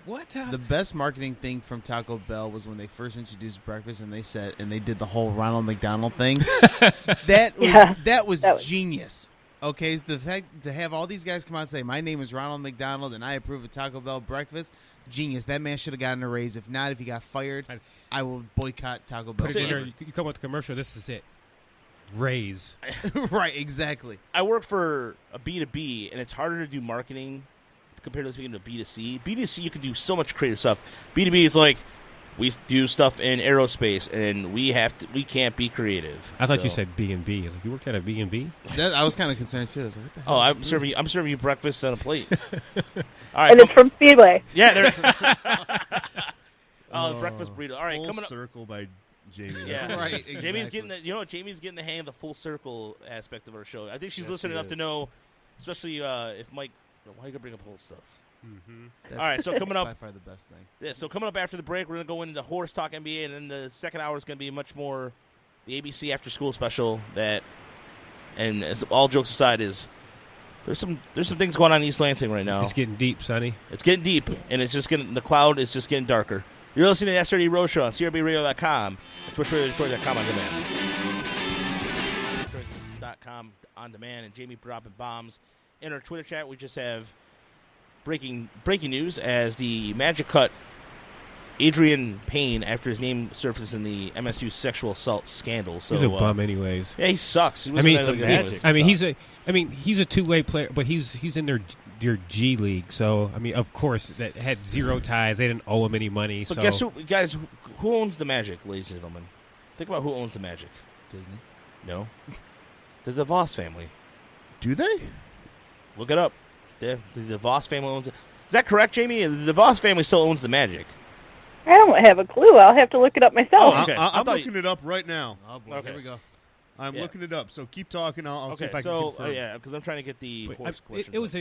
Speaker 10: what?
Speaker 11: The best marketing thing from Taco Bell was when they first introduced breakfast, and they did the whole Ronald McDonald thing. that was genius. Okay, so the fact to have all these guys come out and say, "My name is Ronald McDonald, and I approve of Taco Bell breakfast." Genius. That man should have gotten a raise. If not, if he got fired, I will boycott Taco Bell.
Speaker 10: You come with the commercial. This is it. Raise.
Speaker 11: Right. Exactly.
Speaker 6: I work for a B2B, and it's harder to do marketing compared to speaking to B2C. B2C, you can do so much creative stuff. B2B is like, we do stuff in aerospace, and we can't be creative.
Speaker 10: I thought you said B&B. Like, you worked at a B&B?
Speaker 11: I was kind of concerned too. I was like, what the hell?
Speaker 6: I'm serving you breakfast on a plate. All right,
Speaker 9: and it's from Speedway.
Speaker 6: Yeah, the breakfast burrito. All right,
Speaker 7: full
Speaker 6: coming up.
Speaker 7: Circle by Jamie.
Speaker 6: Yeah,
Speaker 11: right. Exactly.
Speaker 6: Jamie's getting the hang of the full circle aspect of our show. I think she's listening enough to know, especially if Mike. Why are you gonna bring up whole stuff?
Speaker 11: Mm-hmm.
Speaker 6: All right, so coming up,
Speaker 11: by far the best thing.
Speaker 6: Yeah, so coming up after the break, we're gonna go into Horse Talk NBA, and then the second hour is gonna be much more the ABC After School special that And all jokes aside, there's some things going on in East Lansing right now.
Speaker 10: It's getting deep, Sonny.
Speaker 6: It's getting deep, and the cloud is just getting darker. You're listening to SRD Roadshow on CRBRadio.com, TwitchRadio.com on demand. .com on demand, and Jamie dropping bombs in our Twitter chat. We just have breaking news as the Magic cut Adrian Payne after his name surfaced in the MSU sexual assault scandal. So
Speaker 10: he's a bum, anyways.
Speaker 6: Yeah, he sucks. He's
Speaker 10: a two-way player, but he's in their G League. So I mean, of course, that had zero ties. They didn't owe him any money.
Speaker 6: But
Speaker 10: so
Speaker 6: guess who, guys? Who owns the Magic, ladies and gentlemen? Think about who owns the Magic.
Speaker 11: Disney.
Speaker 6: No, the DeVos family.
Speaker 7: Do they?
Speaker 6: Look it up. The DeVos family owns it. Is that correct, Jamie? The DeVos family still owns the Magic.
Speaker 9: I don't have a clue. I'll have to look it up myself.
Speaker 6: Oh, okay.
Speaker 7: I'm looking it up right now.
Speaker 11: Oh, boy.
Speaker 6: Okay.
Speaker 11: Here we go.
Speaker 7: I'm looking it up. So keep talking. I'll see if I can
Speaker 6: so,
Speaker 7: confirm.
Speaker 6: yeah, because I'm trying to get the horse question.
Speaker 10: It was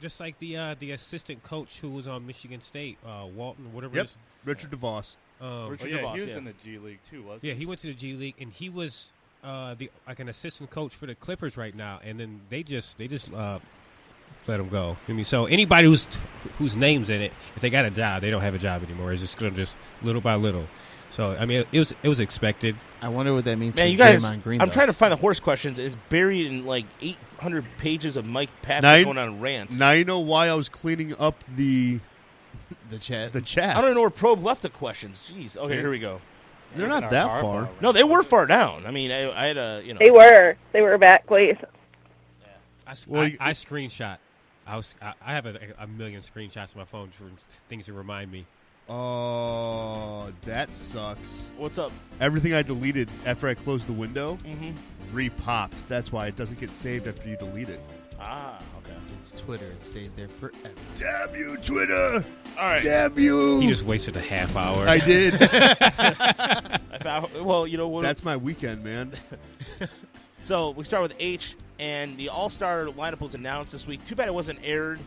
Speaker 10: just like the assistant coach who was on Michigan State, Walton, whatever.
Speaker 7: Yep, Richard DeVos.
Speaker 12: Richard DeVos, he was in the G League too, wasn't he?
Speaker 10: Yeah, he went to the G League, and he was like an assistant coach for the Clippers right now. And then they just let him go. I mean, so anybody whose name's in it, if they got a job, they don't have a job anymore. It's just going to just little by little. So I mean, it was expected.
Speaker 11: I wonder what that means
Speaker 6: Man,
Speaker 11: for
Speaker 6: you guys,
Speaker 11: Draymond Green.
Speaker 6: I'm trying to find the horse questions. It's buried in like 800 pages of Mike Patrick going on rants.
Speaker 7: Now you know why I was cleaning up the
Speaker 11: chat.
Speaker 7: The chat.
Speaker 6: I don't know where Probe left the questions. Jeez. Okay, here we go.
Speaker 7: They're not that far.
Speaker 6: No, they were far down. I mean, I had a
Speaker 9: They were back, please.
Speaker 10: I screenshot. I have a million screenshots on my phone for things to remind me.
Speaker 7: Oh, that sucks.
Speaker 6: What's up?
Speaker 7: Everything I deleted after I closed the window
Speaker 6: repopped.
Speaker 7: That's why it doesn't get saved after you delete it.
Speaker 6: Ah, okay.
Speaker 11: It's Twitter. It stays there forever.
Speaker 7: Damn you, Twitter!
Speaker 6: All right.
Speaker 7: Damn you!
Speaker 10: He just wasted a half hour.
Speaker 7: I did.
Speaker 6: Well, you know what?
Speaker 7: That's my weekend, man.
Speaker 6: So we start with H, and the All-Star lineup was announced this week. Too bad it wasn't aired.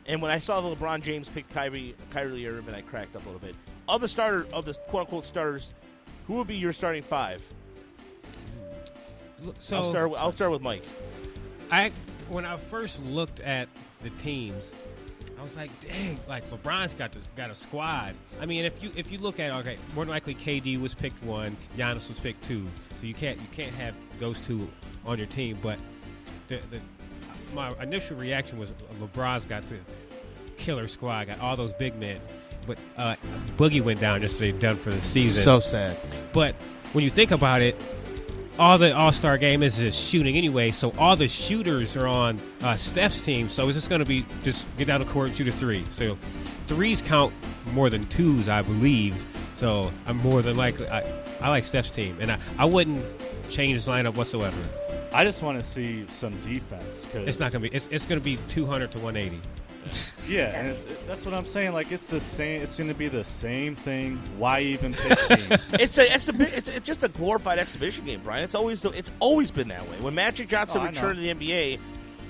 Speaker 6: And when I saw the LeBron James pick Kyrie Irving, I cracked up a little bit. Of the quote-unquote starters, who would be your starting five?
Speaker 10: So
Speaker 6: I'll start with Mike.
Speaker 10: When I first looked at the teams, I was like, dang, like LeBron's got a squad. I mean, if you look at more than likely KD was picked 1, Giannis was picked 2, so you can't have those two on your team. But my initial reaction was LeBron's got the killer squad, got all those big men. But Boogie went down yesterday, done for the season.
Speaker 11: So sad.
Speaker 10: But when you think about it, all the All-Star game is just shooting anyway, so all the shooters are on Steph's team, so it's just going to be just get down the court and shoot a 3. So threes count more than 2s, I believe, so I'm more than likely I like Steph's team, and I wouldn't change his lineup whatsoever.
Speaker 12: I just want to see some defense. Cause
Speaker 10: it's not going to be it's going to be 200 to 180.
Speaker 12: Yeah, and that's what I'm saying. Like, it's the same. It's going to be the same thing. Why even pick teams?
Speaker 6: It's just a glorified exhibition game, Brian. It's always been that way. When Magic Johnson returned to the NBA,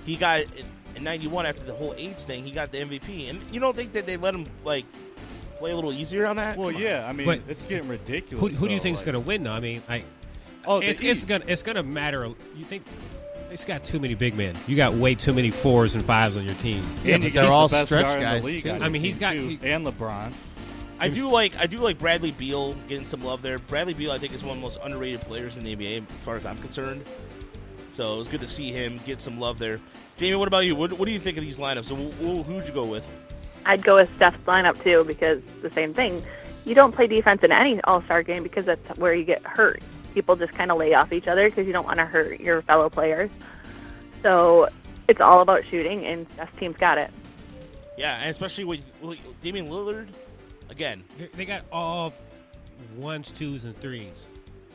Speaker 6: he got in '91 after the whole AIDS thing. He got the MVP, and you don't think that they let him play a little easier on that?
Speaker 12: Well, yeah. I mean, it's getting ridiculous.
Speaker 10: Who do you think is going to win, though? I mean, it's going to matter. You think? It's got too many big men. You got way too many 4s and 5s on your team.
Speaker 12: Yeah, but they're all stretch guys too.
Speaker 10: I mean, he's got
Speaker 12: and LeBron.
Speaker 6: I do like Bradley Beal getting some love there. Bradley Beal, I think, is one of the most underrated players in the NBA, as far as I'm concerned. So it was good to see him get some love there. Jamie, what about you? What do you think of these lineups? So who'd you go with?
Speaker 9: I'd go with Steph's lineup too, because the same thing. You don't play defense in any All-Star game because that's where you get hurt. People just kind of lay off each other because you don't want to hurt your fellow players. So it's all about shooting, and Steph's team's got it.
Speaker 6: Yeah, and especially with Damian Lillard, again.
Speaker 10: They got all 1s, 2s, and 3s.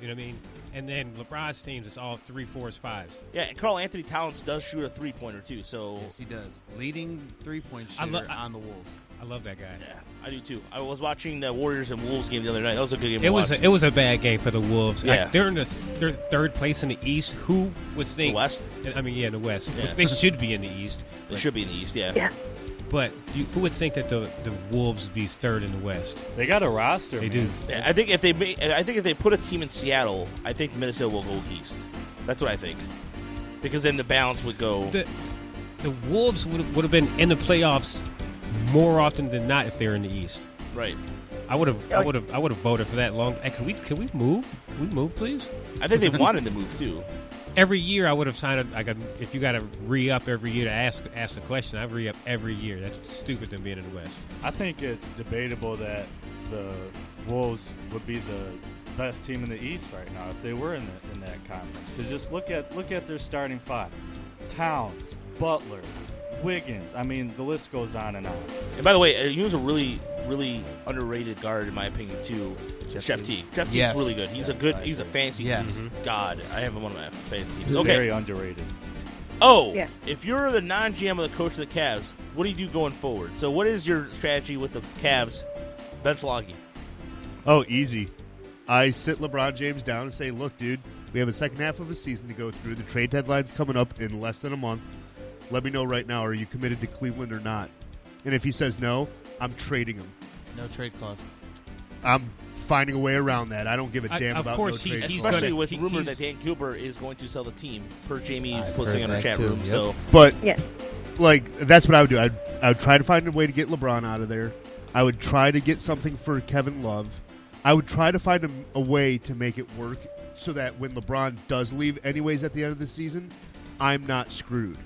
Speaker 10: You know what I mean? And then LeBron's teams is all 3, 4s, 5s.
Speaker 6: Yeah, and Karl Anthony Towns does shoot a 3-pointer too. So
Speaker 11: yes, he does. Leading 3-point shooter on the Wolves.
Speaker 10: I love that guy.
Speaker 6: Yeah, I do too. I was watching the Warriors and Wolves game the other night. That was a good game.
Speaker 10: It was a bad game for the Wolves.
Speaker 6: Yeah,
Speaker 10: they're they're third place in the East. Who would think
Speaker 6: the West?
Speaker 10: I mean, yeah, the West.
Speaker 6: Yeah.
Speaker 10: They should be in the East.
Speaker 6: They should be in the East. Yeah.
Speaker 10: But who would think that the Wolves would be third in the West?
Speaker 12: They got a roster.
Speaker 10: They do.
Speaker 6: Yeah, I think if they put a team in Seattle, I think Minnesota will go East. That's what I think. because then the balance would go.
Speaker 10: The Wolves would have been in the playoffs more often than not if they were in the East.
Speaker 6: Right.
Speaker 10: I would have voted for that long. Hey, can we move? Can we move, please?
Speaker 6: I think they wanted to move too.
Speaker 10: Every year I would have signed up. If you got to re-up every year to ask the question, I'd re-up every year. That's stupid than being in the West.
Speaker 12: I think it's debatable that the Wolves would be the best team in the East right now if they were in that conference. Because just look at their starting five: Towns, Butler, Wiggins. I mean, the list goes on and on.
Speaker 6: And by the way, he was a really, really underrated guard in my opinion too. Jeff Teague. Jeff Teague's really good. He's He's a fancy god. I have him on my fantasy teams.
Speaker 12: He's very underrated.
Speaker 6: If you're the non-GM of the coach of the Cavs, what do you do going forward? So, what is your strategy with the Cavs, Ben Sloggy?
Speaker 7: Oh, easy. I sit LeBron James down and say, look, dude, we have a second half of a season to go through. The trade deadline's coming up in less than a month. Let me know right now, are you committed to Cleveland or not? And if he says no, I'm trading him.
Speaker 11: No trade clause.
Speaker 7: I'm finding a way around that. I don't give a damn about no trade clause.
Speaker 6: Especially with rumor that Dan Gilbert is going to sell the team, per Jamie posting on our chat room.
Speaker 7: Yep.
Speaker 6: So,
Speaker 7: but that's what I would do. I would try to find a way to get LeBron out of there. I would try to get something for Kevin Love. I would try to find a way to make it work so that when LeBron does leave anyways at the end of the season, I'm not screwed.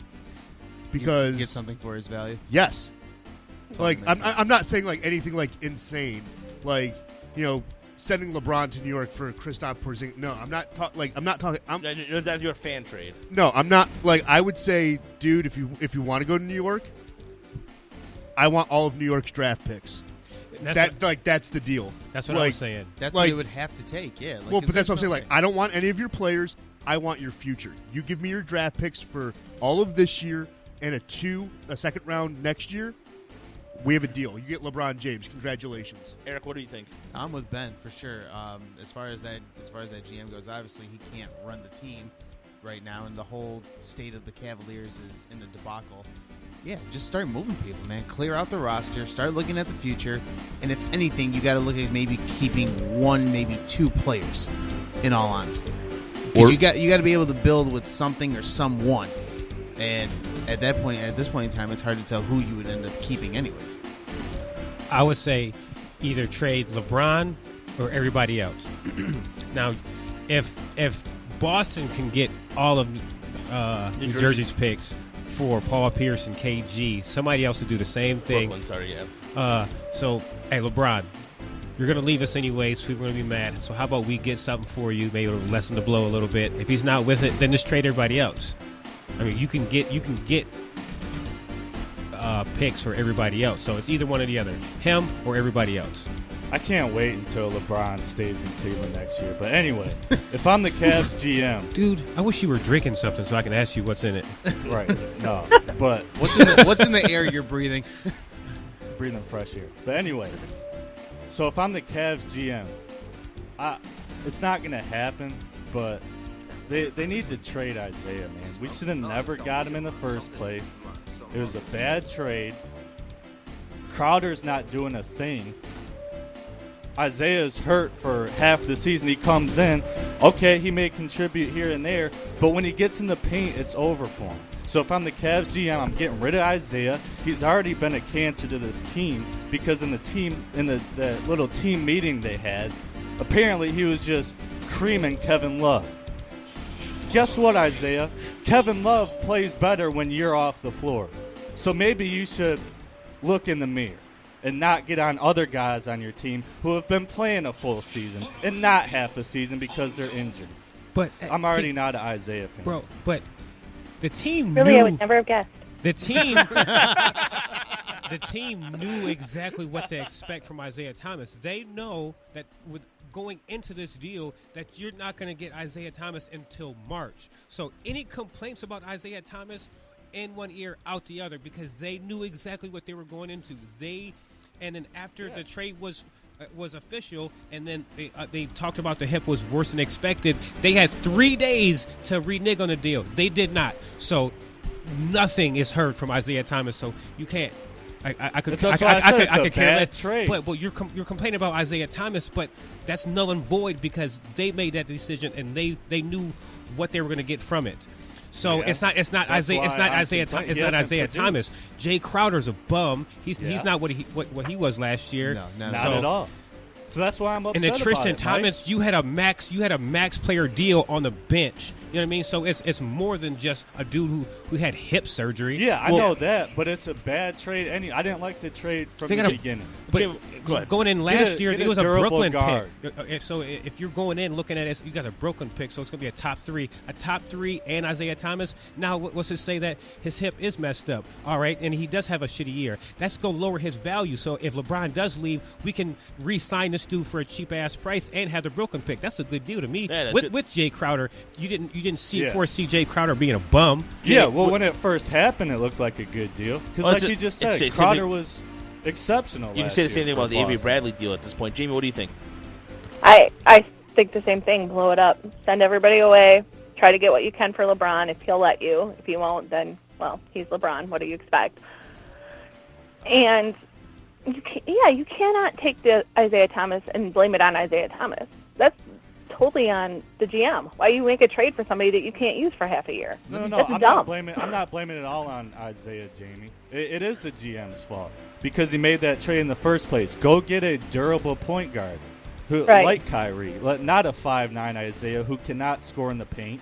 Speaker 7: Because
Speaker 11: get something for his value.
Speaker 7: Yes. Like I'm not saying like anything like insane, like sending LeBron to New York for Kristaps Porzingis. No, I'm not talking.
Speaker 6: That's your fan trade.
Speaker 7: No, I'm not. Like I would say, dude, if you want to go to New York, I want all of New York's draft picks. That's the deal.
Speaker 10: That's what I was saying.
Speaker 11: That's what it would have to take. Yeah.
Speaker 7: But that's what I'm saying. Like I don't want any of your players. I want your future. You give me your draft picks for all of this year and a second round next year. We have a deal. You get LeBron James. Congratulations,
Speaker 6: Eric. What do you think?
Speaker 11: I'm with Ben for sure. As far as that GM goes, obviously he can't run the team right now, and the whole state of the Cavaliers is in a debacle. Yeah, just start moving people, man. Clear out the roster. Start looking at the future, and if anything, you got to look at maybe keeping one, maybe two players. In all honesty, because you got to be able to build with something or someone. And at this point in time, it's hard to tell who you would end up keeping anyways.
Speaker 10: I would say either trade LeBron or everybody else. Now, if Boston can get all of New Jersey's picks for Paul Pierce and KG, somebody else to do the same thing.
Speaker 6: Brooklyn, sorry, yeah.
Speaker 10: So, hey, LeBron, you're going to leave us anyways. People are going to be mad. So how about we get something for you, maybe it'll lessen the blow a little bit. If he's not with it, then just trade everybody else. I mean, you can get picks for everybody else. So it's either one or the other, him or everybody else.
Speaker 12: I can't wait until LeBron stays in Cleveland next year. But anyway, if I'm the Cavs GM,
Speaker 10: dude, I wish you were drinking something so I can ask you what's in it.
Speaker 12: Right? No, but
Speaker 11: what's in the air you're breathing?
Speaker 12: Breathing fresh air. But anyway, so if I'm the Cavs GM, it's not going to happen. But they need to trade Isaiah, man. We should have never got him in the first place. It was a bad trade. Crowder's not doing a thing. Isaiah's hurt for half the season. He comes in, okay, he may contribute here and there, but when he gets in the paint, it's over for him. So if I'm the Cavs GM, I'm getting rid of Isaiah. He's already been a cancer to this team because in the little team meeting they had, apparently he was just creaming Kevin Love. Guess what, Isaiah? Kevin Love plays better when you're off the floor. So maybe you should look in the mirror and not get on other guys on your team who have been playing a full season and not half a season because they're injured.
Speaker 10: But
Speaker 12: I'm already not an Isaiah fan.
Speaker 10: Bro, but the team
Speaker 9: really,
Speaker 10: knew,
Speaker 9: I would never have guessed.
Speaker 10: The team knew exactly what to expect from Isaiah Thomas. They know that with going into this deal that you're not going to get Isaiah Thomas until March. So any complaints about Isaiah Thomas in one ear, out the other, because they knew exactly what they were going into. And then after the trade was official, and then they talked about the hip was worse than expected, they had 3 days to renege on the deal. They did not. So nothing is heard from Isaiah Thomas. So you can't. I could care less. But you're complaining about Isaiah Thomas, but that's null and void because they made that decision and they knew what they were going to get from it. So
Speaker 12: Yeah.
Speaker 10: it's not
Speaker 12: That's
Speaker 10: Isaiah.
Speaker 12: why
Speaker 10: It's not
Speaker 12: I'm
Speaker 10: Isaiah.
Speaker 12: complaining.
Speaker 10: It's
Speaker 12: He
Speaker 10: not
Speaker 12: hasn't
Speaker 10: Isaiah
Speaker 12: produced.
Speaker 10: Thomas. Jay Crowder's a bum. He's
Speaker 12: Yeah.
Speaker 10: not what he was last year.
Speaker 11: No,
Speaker 12: Not at all. So that's why I'm upset
Speaker 10: And then Tristan
Speaker 12: about it, Mike.
Speaker 10: Thomas, you had a max player deal on the bench. You know what I mean? So it's more than just a dude who had hip surgery.
Speaker 12: Yeah, I know that, but it's a bad trade. I didn't like the trade from
Speaker 10: They
Speaker 12: the
Speaker 10: gotta-
Speaker 12: beginning.
Speaker 10: But going in last year,
Speaker 12: get
Speaker 10: it
Speaker 12: a
Speaker 10: was a
Speaker 12: durable
Speaker 10: Brooklyn
Speaker 12: guard.
Speaker 10: pick. So if you're going in looking at it, you got a Brooklyn pick, so it's going to be a top three, and Isaiah Thomas. Now, what's to say that his hip is messed up? All right, and he does have a shitty year. That's going to lower his value. So if LeBron does leave, we can re-sign this dude for a cheap ass price and have the Brooklyn pick. That's a good deal to me.
Speaker 6: Yeah,
Speaker 10: with Jay Crowder, you didn't foresee Jay Crowder being a bum.
Speaker 12: Yeah, well, when it first happened, it looked like a good deal. Because like you just said, Crowder was exceptional.
Speaker 6: You can
Speaker 12: last
Speaker 6: say the
Speaker 12: year
Speaker 6: same thing
Speaker 12: for
Speaker 6: about the Avery
Speaker 12: Boston.
Speaker 6: Bradley deal at this point. Jamie, what do you think?
Speaker 9: I think the same thing. Blow it up. Send everybody away. Try to get what you can for LeBron if he'll let you. If he won't, then, well, he's LeBron. What do you expect? And, you cannot take the Isaiah Thomas and blame it on Isaiah Thomas. That's totally on the GM. Why you make a trade for somebody that you can't use for half a year?
Speaker 12: No,
Speaker 9: That's
Speaker 12: I'm
Speaker 9: dumb.
Speaker 12: not blaming it all on Isaiah, Jamie. It is the GM's fault because he made that trade in the first place. Go get a durable point guard who, like Kyrie, not a 5'9" Isaiah who cannot score in the paint.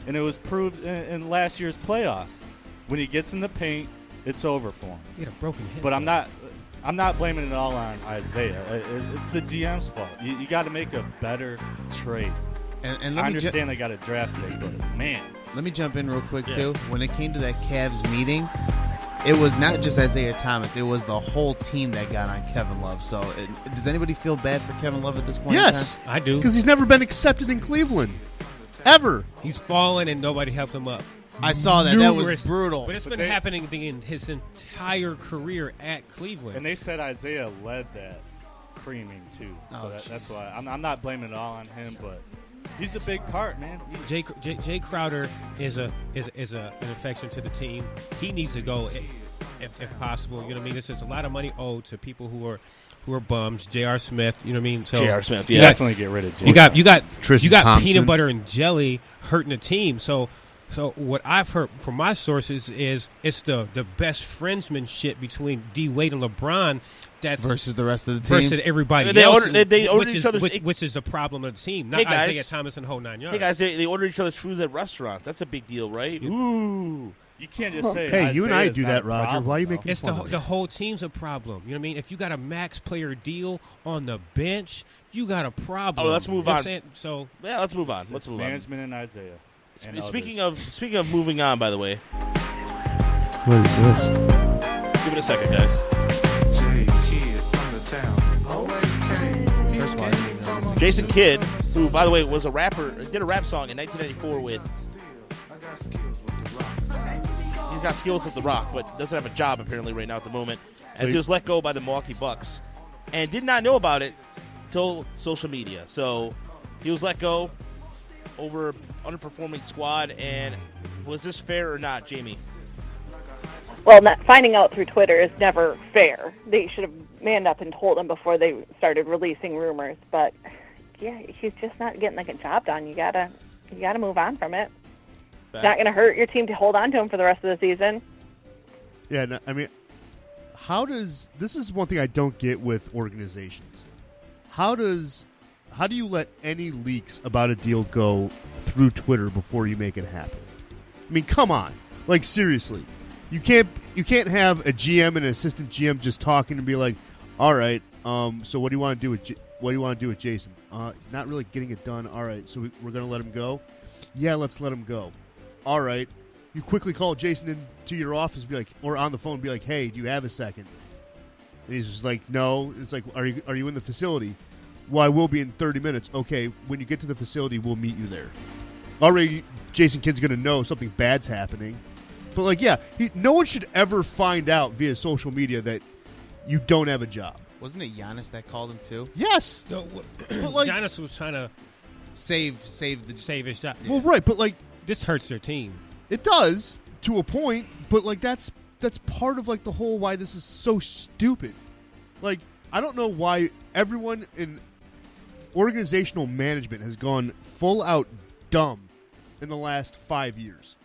Speaker 12: And it was proved in last year's playoffs. When he gets in the paint, it's over for him.
Speaker 10: He had a broken hip.
Speaker 12: But I'm not blaming it all on Isaiah. It's the GM's fault. You got to make a better trade.
Speaker 11: And
Speaker 12: I understand they got a draft pick, but man.
Speaker 11: Let me jump in real quick, too. When it came to that Cavs meeting, it was not just Isaiah Thomas. It was the whole team that got on Kevin Love. So does anybody feel bad for Kevin Love at this point
Speaker 7: Yes.
Speaker 11: in time?
Speaker 10: I do.
Speaker 7: Because he's never been accepted in Cleveland. Ever.
Speaker 10: He's fallen and nobody helped him up.
Speaker 11: I saw that. That was brutal.
Speaker 10: But it's been happening in his entire career at Cleveland.
Speaker 12: And they said Isaiah led that creaming, too. So that's why. I'm not blaming it all on him, but he's a big part, man.
Speaker 10: Jay Crowder is an affection to the team. He needs to go if possible. You know what I mean? This is a lot of money owed to people who are bums. J.R. Smith, you know what I mean? So
Speaker 6: J.R. Smith,
Speaker 10: you
Speaker 12: definitely get rid of J.R.
Speaker 10: You got
Speaker 7: Tristan
Speaker 10: you got
Speaker 7: Thompson.
Speaker 10: peanut butter and jelly hurting the team. So what I've heard from my sources is it's the best friendsman shit between D Wade and LeBron that's
Speaker 11: versus the rest of the team.
Speaker 10: versus everybody
Speaker 6: They
Speaker 10: else,
Speaker 6: ordered each other's.
Speaker 10: which is the problem of the team, not
Speaker 6: Hey, guys.
Speaker 10: Isaiah Thomas and whole 9 yards.
Speaker 6: Hey guys, they order each other's food at restaurants. That's a big deal, right? Ooh.
Speaker 12: You can't just say.
Speaker 7: Hey, you and I
Speaker 12: Isaiah's
Speaker 7: do
Speaker 12: not
Speaker 7: that,
Speaker 12: a
Speaker 7: Roger.
Speaker 12: problem,
Speaker 7: Why are you
Speaker 12: though.
Speaker 7: making
Speaker 10: It's
Speaker 7: fun of
Speaker 10: the
Speaker 7: it?
Speaker 10: whole team's a problem. You know what I mean? If you got a max player deal on the bench, you got a problem.
Speaker 6: Oh, let's move
Speaker 10: You know what
Speaker 6: on.
Speaker 10: I'm saying? So
Speaker 6: Yeah, let's move on. Let's move on.
Speaker 12: Management and Isaiah. And
Speaker 6: Speaking of moving on, by the way,
Speaker 7: What is this?
Speaker 6: give it a second, guys.
Speaker 11: First of all, I didn't even know this.
Speaker 6: Jason Kidd, who, by the way, was a rapper, did a rap song in 1994 with. He's got skills at The Rock, but doesn't have a job apparently right now at the moment, as he was let go by the Milwaukee Bucks, and did not know about it till social media. So he was let go over underperforming squad, and was this fair or not, Jamie?
Speaker 9: Well, finding out through Twitter is never fair. They should have manned up and told him before they started releasing rumors. But yeah, he's just not getting the job done. You gotta move on from it. It's not going to hurt your team to hold on to him for the rest of the season.
Speaker 7: Yeah, no, I mean, this is one thing I don't get with organizations. How do you let any leaks about a deal go through Twitter before you make it happen? I mean, come on. Like, seriously. You can't have a GM and an assistant GM just talking and be like, all right, so what do you want to do with Jason? He's not really getting it done. All right, so we're going to let him go? Yeah, let's let him go. All right. You quickly call Jason into your office, be like, or on the phone, be like, hey, do you have a second? And he's just like, no. It's like, are you in the facility? Well, I will be in 30 minutes. Okay, when you get to the facility, we'll meet you there. Already, Jason Kidd's going to know something bad's happening. But, like, yeah, no one should ever find out via social media that you don't have a job.
Speaker 11: Wasn't it Giannis that called him too?
Speaker 7: Yes.
Speaker 10: No,
Speaker 7: but like,
Speaker 10: Giannis was trying to
Speaker 11: save
Speaker 10: his job.
Speaker 7: Well, right, but like
Speaker 10: this hurts their team.
Speaker 7: It does to a point, but like that's part of like the whole why this is so stupid. Like, I don't know why everyone in organizational management has gone full out dumb in the last 5 years.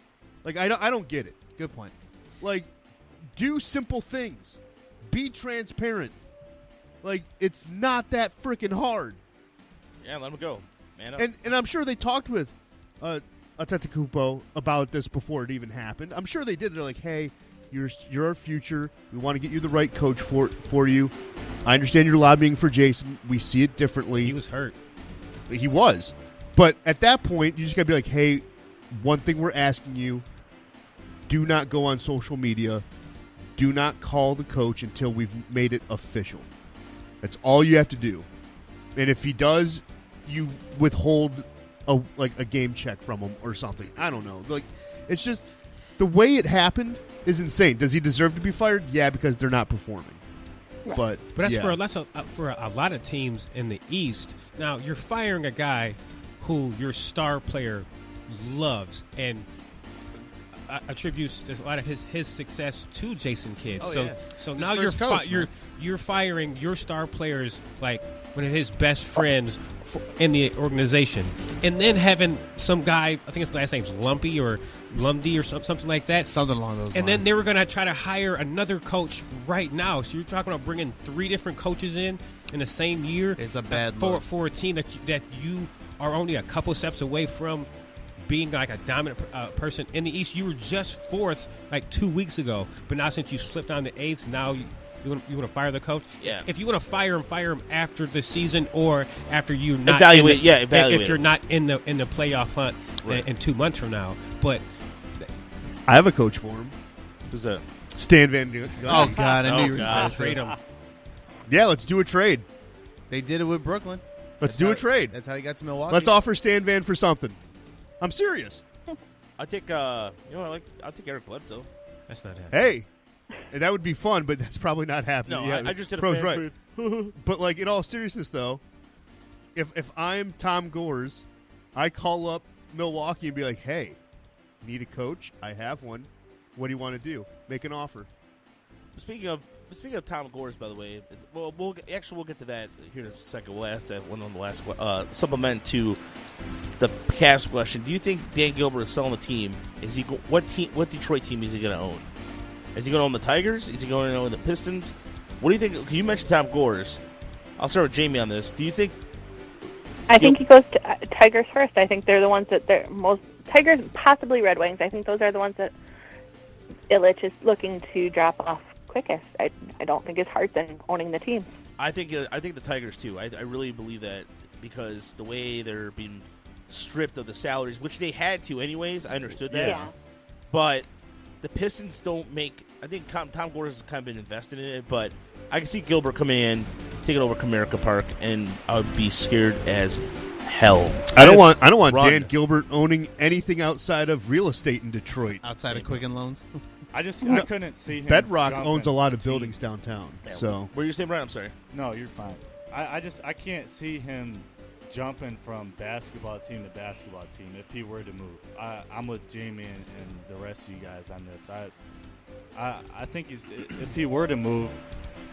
Speaker 7: Like, I don't get it.
Speaker 11: Good point.
Speaker 7: Like, do simple things. Be transparent. Like, it's not that freaking hard.
Speaker 6: Yeah, let him go. Man up.
Speaker 7: And I'm sure they talked with Antetokounmpo about this before it even happened. I'm sure they did. They're like, hey, you're our future. We want to get you the right coach for you. I understand you're lobbying for Jason. We see it differently.
Speaker 10: He was hurt.
Speaker 7: He was. But at that point, you just got to be like, hey, one thing we're asking you, do not go on social media. Do not call the coach until we've made it official. That's all you have to do. And if he does, you withhold a game check from him or something. I don't know. Like, it's just the way it happened is insane. Does he deserve to be fired? Yeah, because they're not performing. But
Speaker 10: that's
Speaker 7: yeah.
Speaker 10: for a lot of teams in the East. Now you're firing a guy who your star player loves and attributes a lot of his success to Jason Kidd. So now you're firing your star players, like one of his best friends in the organization, and then having some guy, I think his last name's Lumpy or Lundy or something like that,
Speaker 11: something along those lines.
Speaker 10: And then they were going to try to hire another coach right now. So you're talking about bringing 3 different coaches in the same year.
Speaker 11: It's a bad
Speaker 10: for a team that you are only a couple steps away from being like a dominant person in the East. You were just 4th like 2 weeks ago, but now since you slipped down to 8th, now you want to fire the coach.
Speaker 6: Yeah.
Speaker 10: If you want to fire him after the season or after you're not
Speaker 6: evaluate.
Speaker 10: If you're not in the playoff hunt in 2 months from now. But
Speaker 7: I have a coach for him.
Speaker 6: Who's that?
Speaker 7: Stan Van Gundy.
Speaker 11: Oh God, I knew you were going to
Speaker 10: trade him.
Speaker 7: Yeah, let's do a trade.
Speaker 11: They did it with Brooklyn.
Speaker 7: Let's do a trade.
Speaker 11: That's how he got to Milwaukee.
Speaker 7: Let's offer Stan Van for something. I'm serious.
Speaker 6: I take I'll take Eric Bledsoe.
Speaker 10: That's not happening.
Speaker 7: Hey, that would be fun, but that's probably not happening.
Speaker 6: No,
Speaker 7: yeah,
Speaker 6: I just did a
Speaker 7: Pro's
Speaker 6: fan
Speaker 7: right. But like in all seriousness, though, if I'm Tom Gores, I call up Milwaukee and be like, "Hey, need a coach? I have one. What do you want to do? Make an offer."
Speaker 6: Speaking of Tom Gores, by the way, we'll get to that here in a second. We'll ask that one on the last supplement to the Cavs question. Do you think Dan Gilbert is selling the team? What Detroit team is he going to own? Is he going to own the Tigers? Is he going to own the Pistons? What do you think? You mentioned Tom Gores. I'll start with Jamie on this. Do you think?
Speaker 9: I think he goes to Tigers first. I think they're the ones that they're most Tigers, possibly Red Wings. I think those are the ones that Ilitch is looking to drop off quickest. I don't think it's Hart's in owning the team.
Speaker 6: I think the Tigers too. I really believe that because the way they're being stripped of the salaries, which they had to anyways. I understood that.
Speaker 9: Yeah.
Speaker 6: But the Pistons don't make. I think Tom Gores has kind of been invested in it, but I can see Gilbert coming in, taking over Comerica Park, and I would be scared as hell.
Speaker 7: I don't want Dan Gilbert owning anything outside of real estate in Detroit.
Speaker 11: Outside of Quicken Loans.
Speaker 12: I couldn't see him.
Speaker 7: Bedrock
Speaker 12: jumping
Speaker 7: owns a lot of
Speaker 12: teams.
Speaker 7: buildings downtown.
Speaker 6: Yeah,
Speaker 7: So
Speaker 6: what were you saying, Brian? I'm sorry.
Speaker 12: No, you're fine. I can't see him jumping from basketball team to basketball team if he were to move. I'm with Jamie and the rest of you guys on this. I think if he were to move,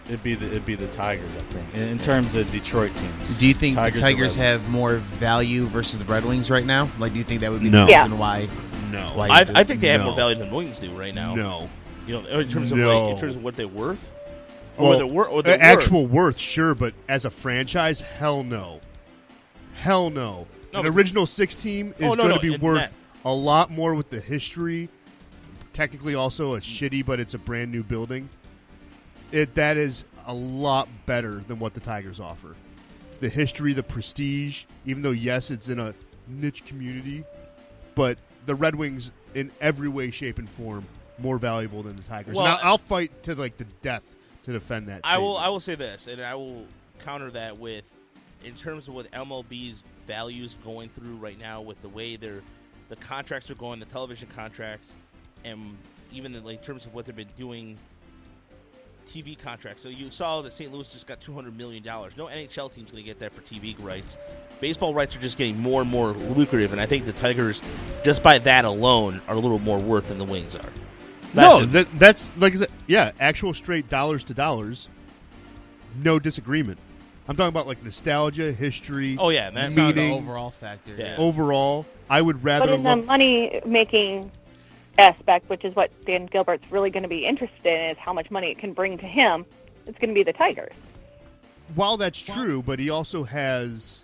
Speaker 12: it'd be the Tigers. I think in terms of Detroit teams.
Speaker 11: Do you think the Tigers have more value versus the Red Wings right now? Like, do you think that would be the
Speaker 7: No.
Speaker 11: reason why?
Speaker 7: no,
Speaker 6: I think they have
Speaker 7: No.
Speaker 6: more value than the Wings do right now.
Speaker 7: no.
Speaker 6: You know, in terms of
Speaker 7: No.
Speaker 6: in terms of what they're worth.
Speaker 7: Well, actual worth, sure, but as a franchise, hell no. Hell no.
Speaker 6: No,
Speaker 7: An
Speaker 6: but-
Speaker 7: original 6 team is
Speaker 6: Oh, no,
Speaker 7: going
Speaker 6: no,
Speaker 7: to be
Speaker 6: and
Speaker 7: worth
Speaker 6: that-
Speaker 7: a lot more with the history. Technically, also a shitty, but it's a brand new building. That is a lot better than what the Tigers offer. The history, the prestige, even though, yes, it's in a niche community, but the Red Wings, in every way, shape, and form, more valuable than the Tigers.
Speaker 6: Well,
Speaker 7: and I'll fight to like the death to defend that.
Speaker 6: I
Speaker 7: statement.
Speaker 6: will say this, and I will counter that with, in terms of what MLB's values going through right now, with the way the contracts are going, the television contracts, and even in terms of what they've been doing, TV contracts. So you saw that St. Louis just got $200 million. No NHL team's going to get that for TV rights. Baseball rights are just getting more and more lucrative, and I think the Tigers, just by that alone, are a little more worth than the Wings are.
Speaker 7: That's like I said, yeah, actual straight dollars to dollars. No disagreement. I'm talking about like nostalgia, history.
Speaker 6: Oh yeah, man.
Speaker 11: The
Speaker 7: Meaning,
Speaker 11: overall factor.
Speaker 6: Yeah.
Speaker 7: overall, I would rather
Speaker 9: But in the
Speaker 7: look.
Speaker 9: money-making aspect, which is what Dan Gilbert's really going to be interested in, is how much money it can bring to him. It's going to be the Tigers.
Speaker 7: While that's true, but he also has,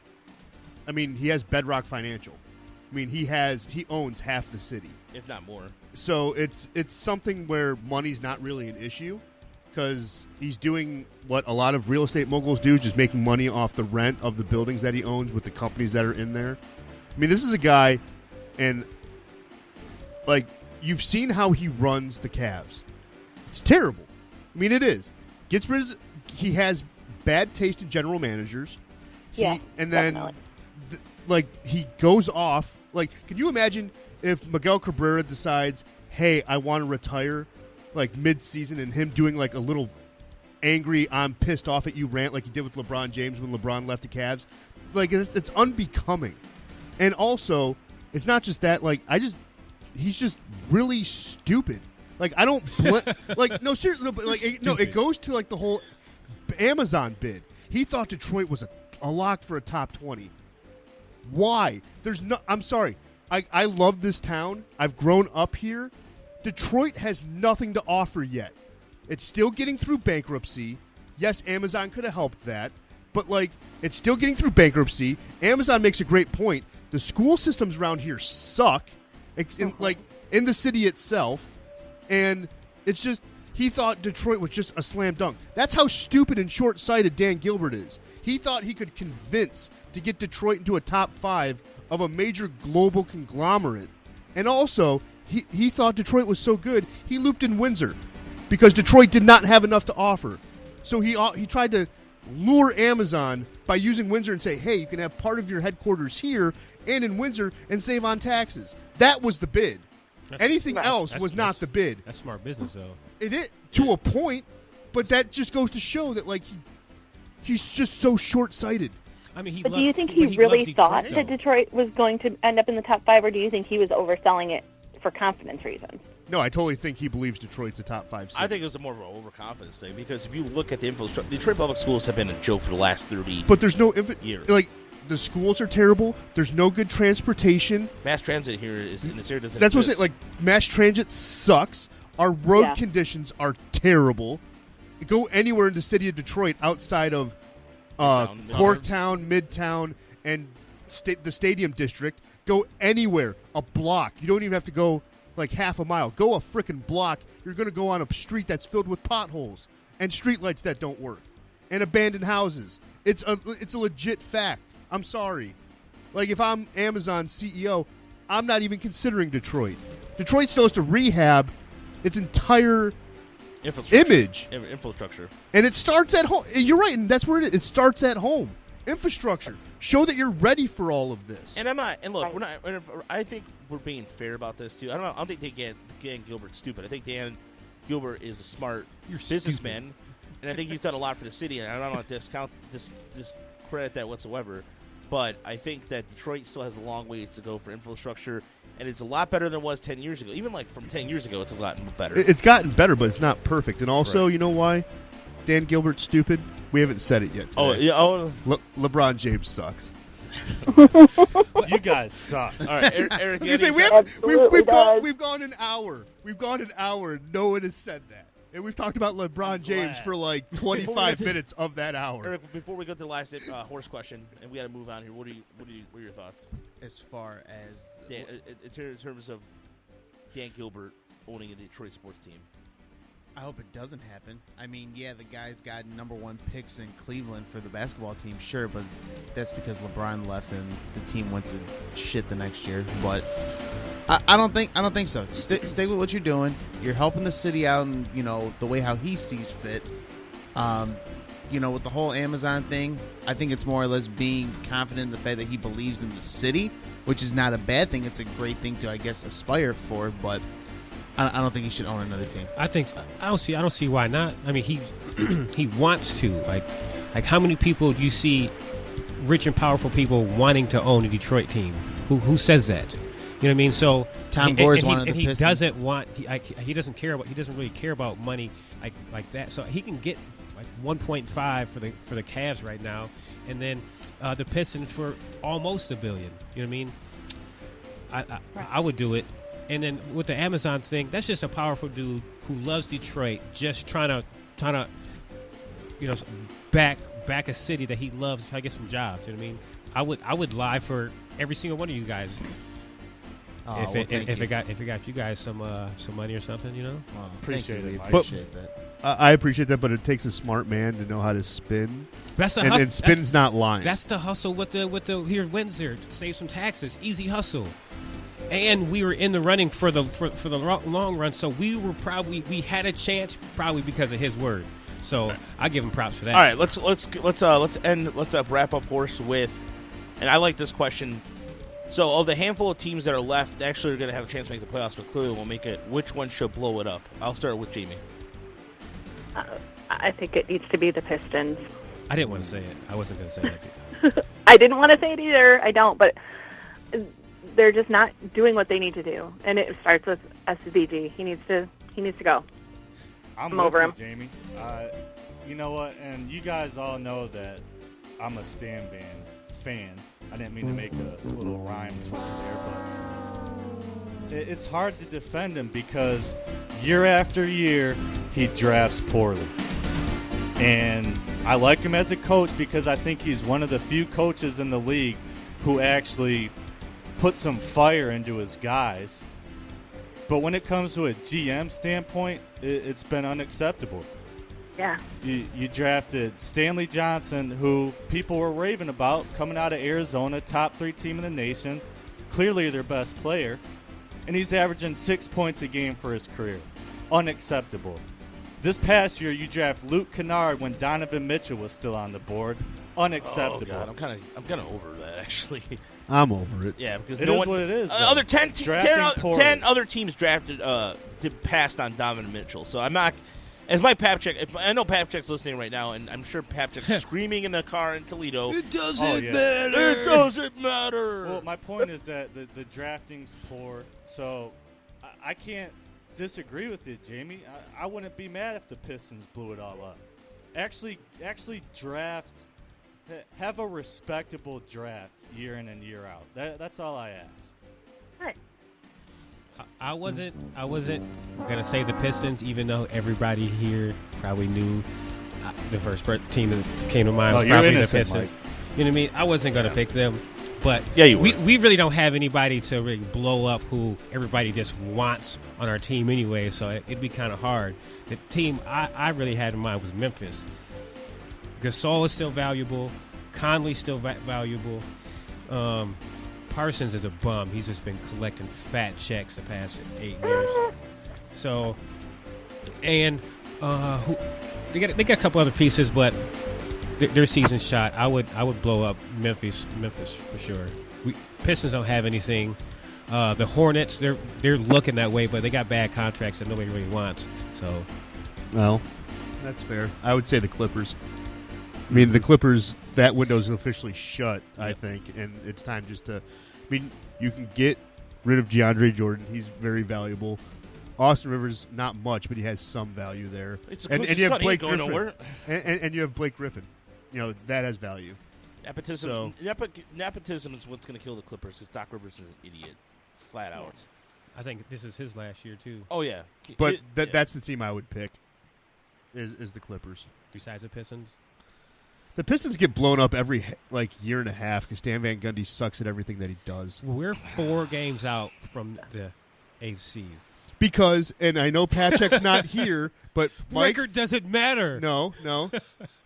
Speaker 7: he has Bedrock Financial. He owns half the city,
Speaker 6: if not more.
Speaker 7: So it's something where money's not really an issue, because he's doing what a lot of real estate moguls do, just making money off the rent of the buildings that he owns with the companies that are in there. This is a guy, and you've seen how he runs the Cavs. It's terrible. It is. He has bad taste in general managers. And then he goes off. Can you imagine if Miguel Cabrera decides, hey, I want to retire mid-season, and him doing a little angry, I'm pissed off at you rant like he did with LeBron James when LeBron left the Cavs? It's unbecoming. And also, it's not just that, he's just really stupid. I don't no, seriously, but it goes to the whole Amazon bid. He thought Detroit was a lock for a top 20. Why? I'm sorry. I love this town. I've grown up here. Detroit has nothing to offer yet. It's still getting through bankruptcy. Yes, Amazon could have helped that, but it's still getting through bankruptcy. Amazon makes a great point. The school systems around here suck, in the city itself, and it's just he thought Detroit was just a slam dunk. That's how stupid and short-sighted Dan Gilbert is. He thought he could convince to get Detroit into a top 5 of a major global conglomerate, and also he thought Detroit was so good he looped in Windsor because Detroit did not have enough to offer. So he tried to lure Amazon by using Windsor and say, hey, you can have part of your headquarters here and in Windsor and save on taxes. That was the bid. Anything else was not the bid.
Speaker 10: That's smart business, though.
Speaker 7: It is, to a point, but that just goes to show that he's just so short-sighted.
Speaker 9: But do you think he really thought that Detroit was going to end up in the top 5, or do you think he was overselling it for confidence reasons?
Speaker 7: No, I totally think he believes Detroit's a top 5 city.
Speaker 6: I think it was more of an overconfidence thing, because if you look at the infrastructure, Detroit public schools have been a joke for the last 30 years.
Speaker 7: But there's no the schools are terrible. There's no good transportation.
Speaker 6: Mass transit here in this area doesn't
Speaker 7: That's
Speaker 6: exist.
Speaker 7: what I'm saying. Mass transit sucks. Our road conditions are terrible. Go anywhere in the city of Detroit outside of Corktown, Midtown, and the Stadium District. Go anywhere, a block. You don't even have to go half a mile. Go a frickin' block. You're going to go on a street that's filled with potholes and streetlights that don't work and abandoned houses. It's a legit fact. I'm sorry. If I'm Amazon CEO, I'm not even considering Detroit. Detroit still has to rehab its entire image.
Speaker 6: Infrastructure.
Speaker 7: And it starts at home. You're right, and that's where it is. It starts at home. Infrastructure. Show that you're ready for all of this.
Speaker 6: And I'm not. And look, we're not. I think we're being fair about this too. I don't think Dan Gilbert's stupid. I think Dan Gilbert is a smart businessman, and I think he's done a lot for the city. And I don't want to discredit that whatsoever. But I think that Detroit still has a long ways to go for infrastructure, and it's a lot better than it was 10 years ago. Even from 10 years ago, it's a lot better.
Speaker 7: It's gotten better, but it's not perfect. And also, You know why Dan Gilbert's stupid? We haven't said it yet today.
Speaker 6: Oh, yeah. Oh.
Speaker 7: LeBron James sucks.
Speaker 12: You guys suck.
Speaker 6: All right, Eric.
Speaker 7: We've gone an hour. We've gone an hour. And no one has said that. And we've talked about LeBron James for 25 minutes of that hour.
Speaker 6: Eric, before we go to the last horse question, and we got to move on here, what are your thoughts?
Speaker 11: As far as
Speaker 6: in terms of Dan Gilbert owning a Detroit sports team?
Speaker 11: I hope it doesn't happen. The guy's got #1 picks in Cleveland for the basketball team, sure, but that's because LeBron left and the team went to shit the next year. But I don't think so. Stay with what you're doing. You're helping the city out, and the way how he sees fit. With the whole Amazon thing, I think it's more or less being confident in the fact that he believes in the city, which is not a bad thing. It's a great thing to, I guess, aspire for, but I don't think he should own another team.
Speaker 10: I don't see why not. He wants to. Like how many people do you see, rich and powerful people wanting to own a Detroit team? Who says that? You know what I mean? So
Speaker 11: Tom Gore's one of the
Speaker 10: Pistons.
Speaker 11: He
Speaker 10: doesn't want. He doesn't care about. He doesn't really care about money like that. So he can get 1.5 for the Cavs right now, and then the Pistons for almost $1 billion. You know what I mean? I would do it. And then with the Amazon thing, that's just a powerful dude who loves Detroit, just trying to back a city that he loves, try to get some jobs. You know what I mean? I would lie for every single one of you guys. If it got you guys some money or something, you know.
Speaker 12: Appreciate it.
Speaker 7: I appreciate that, but it takes a smart man to know how to spin.
Speaker 10: That's the
Speaker 7: and spin's not lying.
Speaker 10: That's the hustle with the here at Windsor to save some taxes. Easy hustle. And we were in the running for the long run, so we had a chance probably because of his word. So I give him props for that.
Speaker 6: All right, let's wrap up Horse with, and I like this question. So of the handful of teams that are left, actually are going to have a chance to make the playoffs, but clearly won't make it. Which one should blow it up? I'll start with Jamie.
Speaker 9: I think it needs to be the Pistons.
Speaker 10: I didn't want to say it. I wasn't going to say that.
Speaker 9: I didn't want to say it either. I don't, but they're just not doing what they need to do, and it starts with SVG. He needs to go.
Speaker 12: I'm
Speaker 9: over him,
Speaker 12: Jamie. You know what? And you guys all know that I'm a Stan Van fan. I didn't mean to make a little rhyme twist there, but it's hard to defend him because year after year he drafts poorly. And I like him as a coach because I think he's one of the few coaches in the league who actually put some fire into his guys. But when it comes to a GM standpoint, it's been unacceptable.
Speaker 9: Yeah.
Speaker 12: You drafted Stanley Johnson, who people were raving about, coming out of Arizona, top 3 team in the nation, clearly their best player, and he's averaging 6 points a game for his career. Unacceptable. This past year, you draft Luke Kennard when Donovan Mitchell was still on the board. Unacceptable.
Speaker 6: Oh, God, I'm kind of over that, actually.
Speaker 7: I'm over it.
Speaker 6: Yeah, because
Speaker 12: it
Speaker 6: no
Speaker 12: is
Speaker 6: one,
Speaker 12: what it is.
Speaker 6: Other 10 other teams drafted passed on Donovan Mitchell. So I'm not. As Mike Papchek, I know Papchek's listening right now, and I'm sure Papchek's screaming in the car in Toledo.
Speaker 15: It doesn't matter.
Speaker 6: It doesn't matter.
Speaker 12: Well, my point is that the drafting's poor, so I can't disagree with you, Jamie. I wouldn't be mad if the Pistons blew it all up. Actually draft. Have a respectable draft year in and year out. That's all I ask.
Speaker 9: Right.
Speaker 10: I wasn't gonna say the Pistons, even though everybody here probably knew the first team that came to mind was probably the Pistons.
Speaker 12: Mike.
Speaker 10: You know what I mean? I wasn't gonna pick them, but
Speaker 6: yeah,
Speaker 10: we really don't have anybody to really blow up who everybody just wants on our team anyway. So it'd be kind of hard. The team I really had in mind was Memphis. Gasol is still valuable. Conley's still valuable. Parsons is a bum. He's just been collecting fat checks the past 8 years. So, and they got a couple other pieces, but their season's shot. I would blow up Memphis for sure. Pistons don't have anything. The Hornets, they're looking that way, but they got bad contracts that nobody really wants. So,
Speaker 7: well, that's fair. I would say the Clippers. I mean, the Clippers, that window's officially shut, I think, and it's time just to... I mean, you can get rid of DeAndre Jordan. He's very valuable. Austin Rivers, not much, but he has some value there. And you have Blake Griffin. And you have Blake Griffin. You know, that has value.
Speaker 6: Nepotism is what's going to kill the Clippers because Doc Rivers is an idiot. Flat out.
Speaker 10: I think this is his last year, too.
Speaker 6: Oh, yeah.
Speaker 7: But that's the team I would pick, is the Clippers.
Speaker 10: Besides the Pistons?
Speaker 7: The Pistons get blown up every year and a half because Stan Van Gundy sucks at everything that he does.
Speaker 10: Well, we're 4 games out from the 8th seed.
Speaker 7: Because, and I know Papchek's not here, but Mike...
Speaker 10: Record doesn't matter.
Speaker 7: No.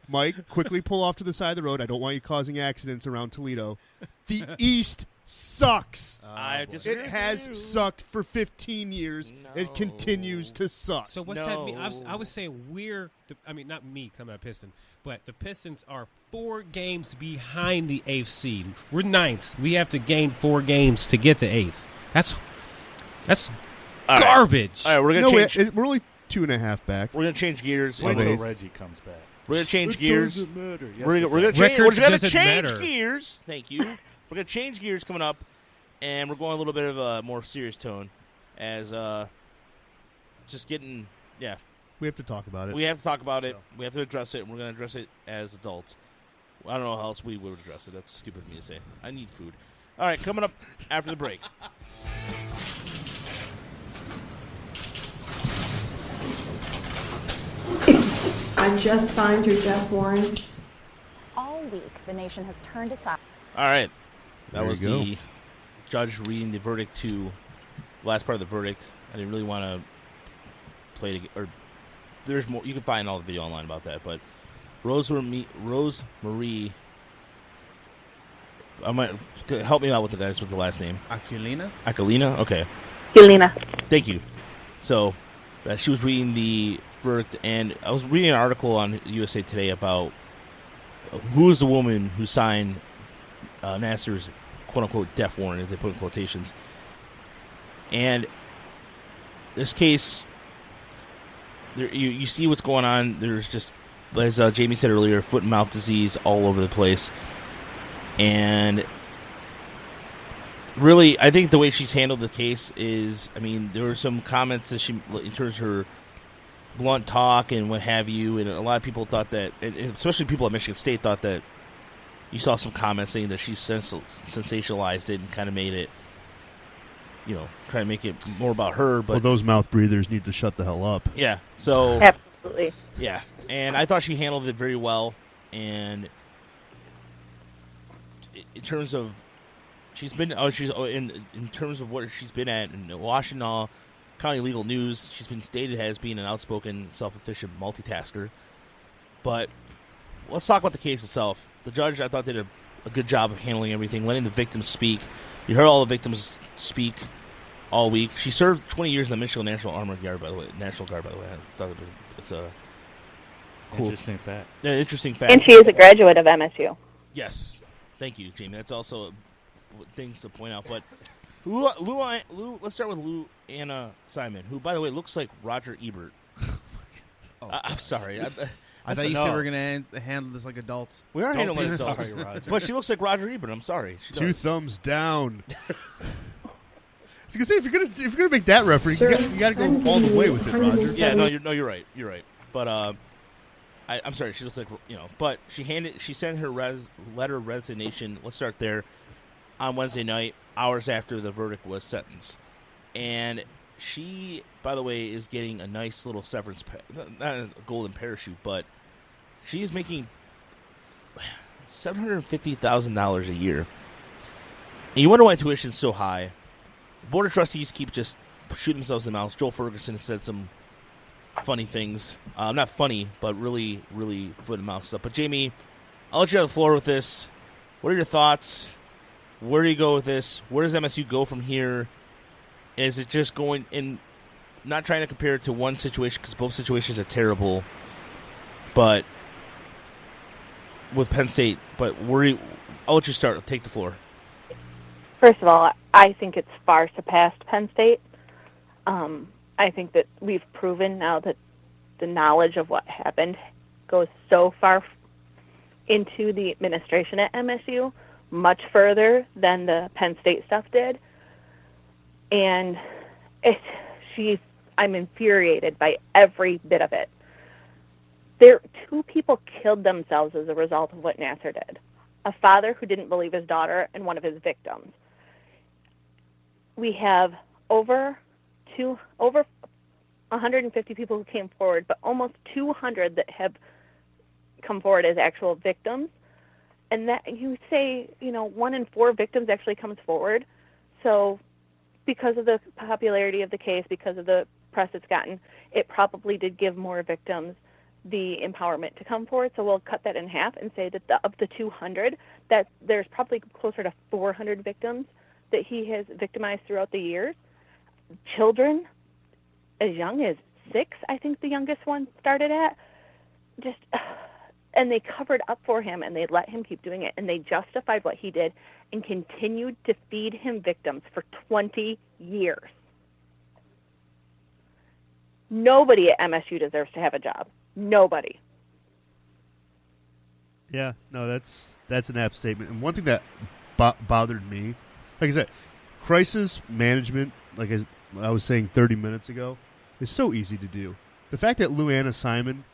Speaker 7: Mike, quickly pull off to the side of the road. I don't want you causing accidents around Toledo. The East sucks.
Speaker 6: I disagree.
Speaker 7: It has sucked for 15 years.
Speaker 6: No.
Speaker 7: It continues to suck.
Speaker 10: So what's that mean? I was saying not me because I'm not a Piston, but the Pistons are 4 games behind the 8th seed. We're 9th. We have to gain 4 games to get to 8th. That's
Speaker 6: all
Speaker 10: garbage.
Speaker 6: All right, we're going to change.
Speaker 7: We're only 2.5 back.
Speaker 6: We're going to change gears.
Speaker 12: Wait until Reggie comes back.
Speaker 6: We're going to change gears.
Speaker 12: Doesn't matter. Yes,
Speaker 6: We're going to change gears. Thank you. We're going to change gears coming up, and we're going a little bit of a more serious tone as just getting, yeah.
Speaker 7: We have to talk about it.
Speaker 6: We have to talk about it. We have to address it, and we're going to address it as adults. I don't know how else we would address it. That's stupid of me to say. I need food. All right, coming up after the break.
Speaker 16: I just signed your death warrant.
Speaker 5: All week, the nation has turned its eye.
Speaker 6: All right. That
Speaker 7: There
Speaker 6: was
Speaker 7: you go.
Speaker 6: the judge reading the verdict to the last part of the verdict. I didn't really want to play it, or there's more. You can find all the video online about that. But Rosemary, I might help me out with the guys with the last name. Aquilina. Okay.
Speaker 9: Aquilina.
Speaker 6: Thank you. So she was reading the verdict, and I was reading an article on USA Today about who is the woman who signed Nasser's quote-unquote death warrant, if they put in quotations. And this case, you see what's going on. There's just, as Jamie said earlier, foot and mouth disease all over the place. And really, I think the way she's handled the case is, I mean, there were some comments that she, in terms of her blunt talk and what have you, and a lot of people thought that, and especially people at Michigan State, thought that you saw some comments saying that she sensationalized it and kind of made it, try to make it more about her. But
Speaker 7: those mouth breathers need to shut the hell up.
Speaker 6: Yeah. So
Speaker 9: absolutely.
Speaker 6: Yeah, and I thought she handled it very well. And in terms of in terms of what she's been at in Washtenaw County Legal News, she's been stated as being an outspoken, self-efficient multitasker. But let's talk about the case itself. The judge, I thought, did a good job of handling everything, letting the victims speak. You heard all the victims speak all week. She served 20 years in the Michigan National Guard, by the way. I thought it's a cool,
Speaker 12: interesting fact.
Speaker 6: Yeah, interesting fact.
Speaker 9: And she is a graduate of MSU.
Speaker 6: Yes. Thank you, Jamie. That's also things to point out. But let's start with Lou Anna Simon, who, by the way, looks like Roger Ebert. I'm sorry.
Speaker 11: I thought you said we were going to handle this like adults.
Speaker 6: We are handling
Speaker 11: this
Speaker 6: adults. But she looks like Roger Ebert. I'm sorry.
Speaker 7: Two thumbs down. I was gonna say, if you're gonna make that reference, you got to go all the way with it, Roger.
Speaker 6: Yeah, you're right. You're right. But I'm sorry. She looks like But she sent her letter of resignation. Let's start there. On Wednesday night, hours after the verdict was sentenced, and she, by the way, is getting a nice little severance, not a golden parachute, but she's making $750,000 a year. And you wonder why tuition's so high. The Board of Trustees keep just shooting themselves in the mouth. Joel Ferguson has said some funny things. Not funny, but really, really foot and mouth stuff. But Jamie, I'll let you have the floor with this. What are your thoughts? Where do you go with this? Where does MSU go from here? Is it just going in, not trying to compare it to one situation, because both situations are terrible, but with Penn State, but I'll let you start. Take the floor.
Speaker 9: First of all, I think it's far surpassed Penn State. I think that we've proven now that the knowledge of what happened goes so far into the administration at MSU, much further than the Penn State stuff did. And I'm infuriated by every bit of it. Two people killed themselves as a result of what Nasser did. A father who didn't believe his daughter and one of his victims. We have over 150 people who came forward, but almost 200 that have come forward as actual victims. And that you say, 1 in 4 victims actually comes forward. So because of the popularity of the case, because of the press it's gotten, it probably did give more victims the empowerment to come forward. So we'll cut that in half and say that of the 200, that there's probably closer to 400 victims that he has victimized throughout the years. Children as young as 6, I think the youngest one started at. And they covered up for him, and they let him keep doing it, and they justified what he did and continued to feed him victims for 20 years. Nobody at MSU deserves to have a job. Nobody.
Speaker 7: Yeah, no, that's an apt statement. And one thing that bothered me, like I said, crisis management, like I was saying 30 minutes ago, is so easy to do. The fact that Lou Anna Simon,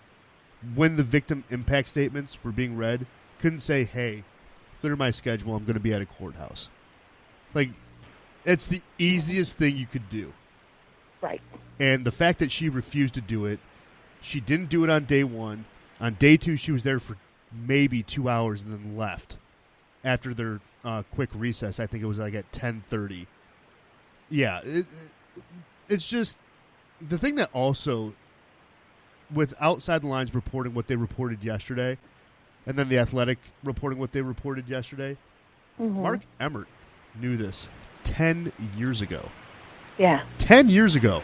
Speaker 7: when the victim impact statements were being read, couldn't say, hey, clear my schedule, I'm going to be at a courthouse. Like, it's the easiest thing you could do.
Speaker 9: Right.
Speaker 7: And the fact that she refused to do it She didn't do it on day one. On day two, she was there for maybe 2 hours and then left after their quick recess. I think it was like at 10:30. Yeah, it's just the thing that also, with Outside the Lines reporting what they reported yesterday, and then The Athletic reporting what they reported yesterday, Mark Emmert knew this 10 years ago.
Speaker 9: Yeah.
Speaker 7: 10 years ago.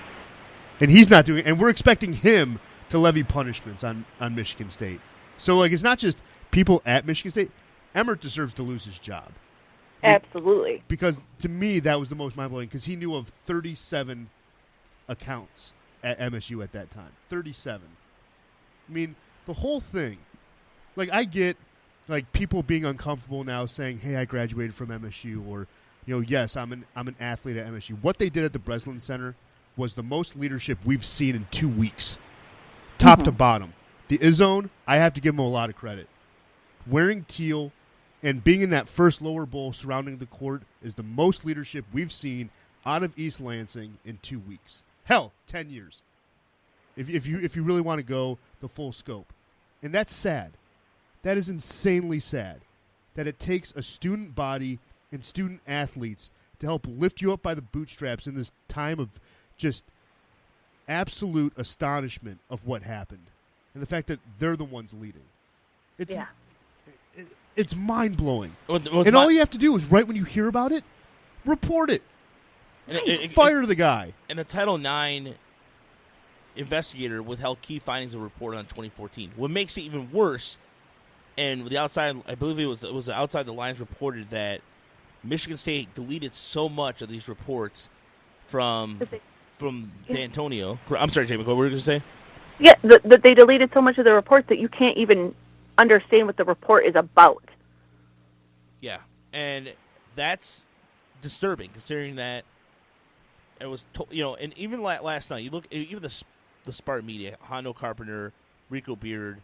Speaker 7: And he's not doing it. And we're expecting him to levy punishments on Michigan State. So, like, it's not just people at Michigan State. Emmert deserves to lose his job.
Speaker 9: Absolutely.
Speaker 7: Because, to me, that was the most mind-blowing, because he knew of 37 accounts at MSU at that time. 37. I mean, the whole thing. Like, I get, like, people being uncomfortable now saying, hey, I graduated from MSU, or, you know, yes, I'm an athlete at MSU. What they did at the Breslin Center was the most leadership we've seen in 2 weeks, top to bottom. The Izzone, I have to give them a lot of credit. Wearing teal and being in that first lower bowl surrounding the court is the most leadership we've seen out of East Lansing in 2 weeks. Hell, 10 years. If you really want to go the full scope. And that's sad. That is insanely sad that it takes a student body and student athletes to help lift you up by the bootstraps in this time of just absolute astonishment of what happened. And the fact that they're the ones leading. It's mind-blowing. And all you have to do is, right when you hear about it, report it. Fire the guy.
Speaker 6: And the Title IX investigator withheld key findings of a report on 2014. What makes it even worse, and the outside, I believe it was Outside the Lines reported that Michigan State deleted so much of these reports from D'Antonio. I'm sorry, Jamie, what were you going to say?
Speaker 9: Yeah, that they deleted so much of the reports that you can't even understand what the report is about.
Speaker 6: Yeah, and that's disturbing, considering that it was, and even last night, you look, even the Spartan media, Hondo Carpenter, Rico Beard,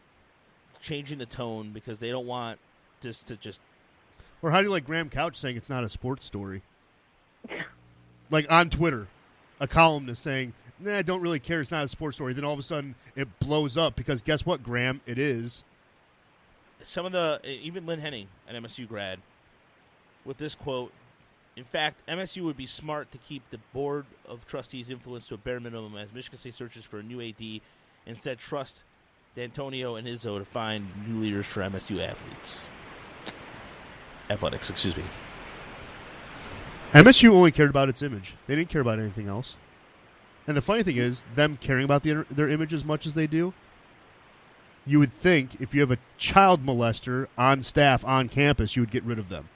Speaker 6: changing the tone because they don't want this to just.
Speaker 7: Or how do you like Graham Couch saying it's not a sports story? Like on Twitter, a columnist saying, nah, I don't really care, it's not a sports story. Then all of a sudden it blows up because guess what, Graham? It is.
Speaker 6: Some of even Lynn Henning, an MSU grad, with this quote, in fact, MSU would be smart to keep the Board of Trustees' influence to a bare minimum as Michigan State searches for a new AD. Instead, trust D'Antonio and Izzo to find new leaders for MSU athletics, excuse me.
Speaker 7: MSU only cared about its image. They didn't care about anything else. And the funny thing is, them caring about their image as much as they do, you would think if you have a child molester on staff, on campus, you would get rid of them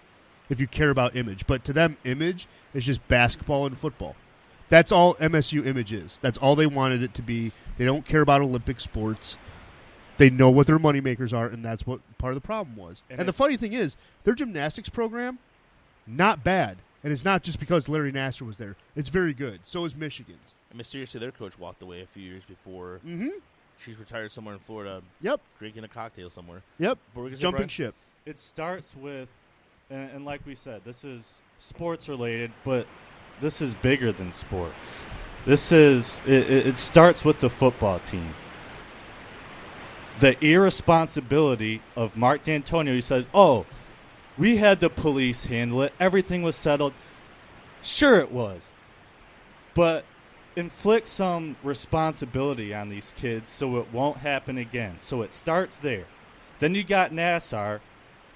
Speaker 7: if you care about image. But to them, image is just basketball and football. That's all MSU image is. That's all they wanted it to be. They don't care about Olympic sports. They know what their moneymakers are, and that's what part of the problem was. And the funny thing is, their gymnastics program, not bad. And it's not just because Larry Nassar was there. It's very good. So is Michigan's.
Speaker 6: And mysteriously, their coach walked away a few years before.
Speaker 7: Mm-hmm.
Speaker 6: She's retired somewhere in Florida.
Speaker 7: Yep.
Speaker 6: Drinking a cocktail somewhere.
Speaker 7: Yep.
Speaker 6: Jumping
Speaker 7: ship.
Speaker 12: It starts with, and like we said, this is sports related, but this is bigger than sports. This is, it starts with the football team. The irresponsibility of Mark D'Antonio, he says, oh, we had the police handle it. Everything was settled. Sure it was. But inflict some responsibility on these kids so it won't happen again. So it starts there. Then you got Nassar,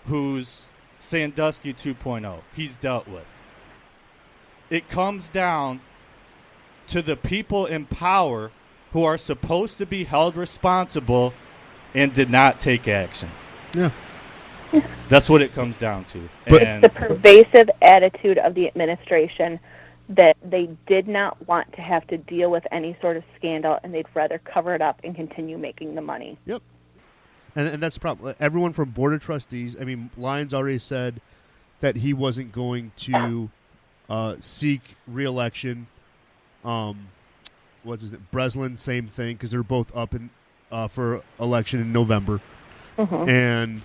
Speaker 12: who's Sandusky 2.0. He's dealt with. It comes down to the people in power who are supposed to be held responsible and did not take action.
Speaker 7: Yeah.
Speaker 12: That's what it comes down to.
Speaker 9: It's the pervasive attitude of the administration that they did not want to have to deal with any sort of scandal, and they'd rather cover it up and continue making the money.
Speaker 7: Yep. And that's the problem. Everyone from Board of Trustees, I mean, Lyons already said that he wasn't going to seek re-election. What's his name? Breslin, same thing, because they're both up for election in November.
Speaker 9: Mm-hmm.
Speaker 7: And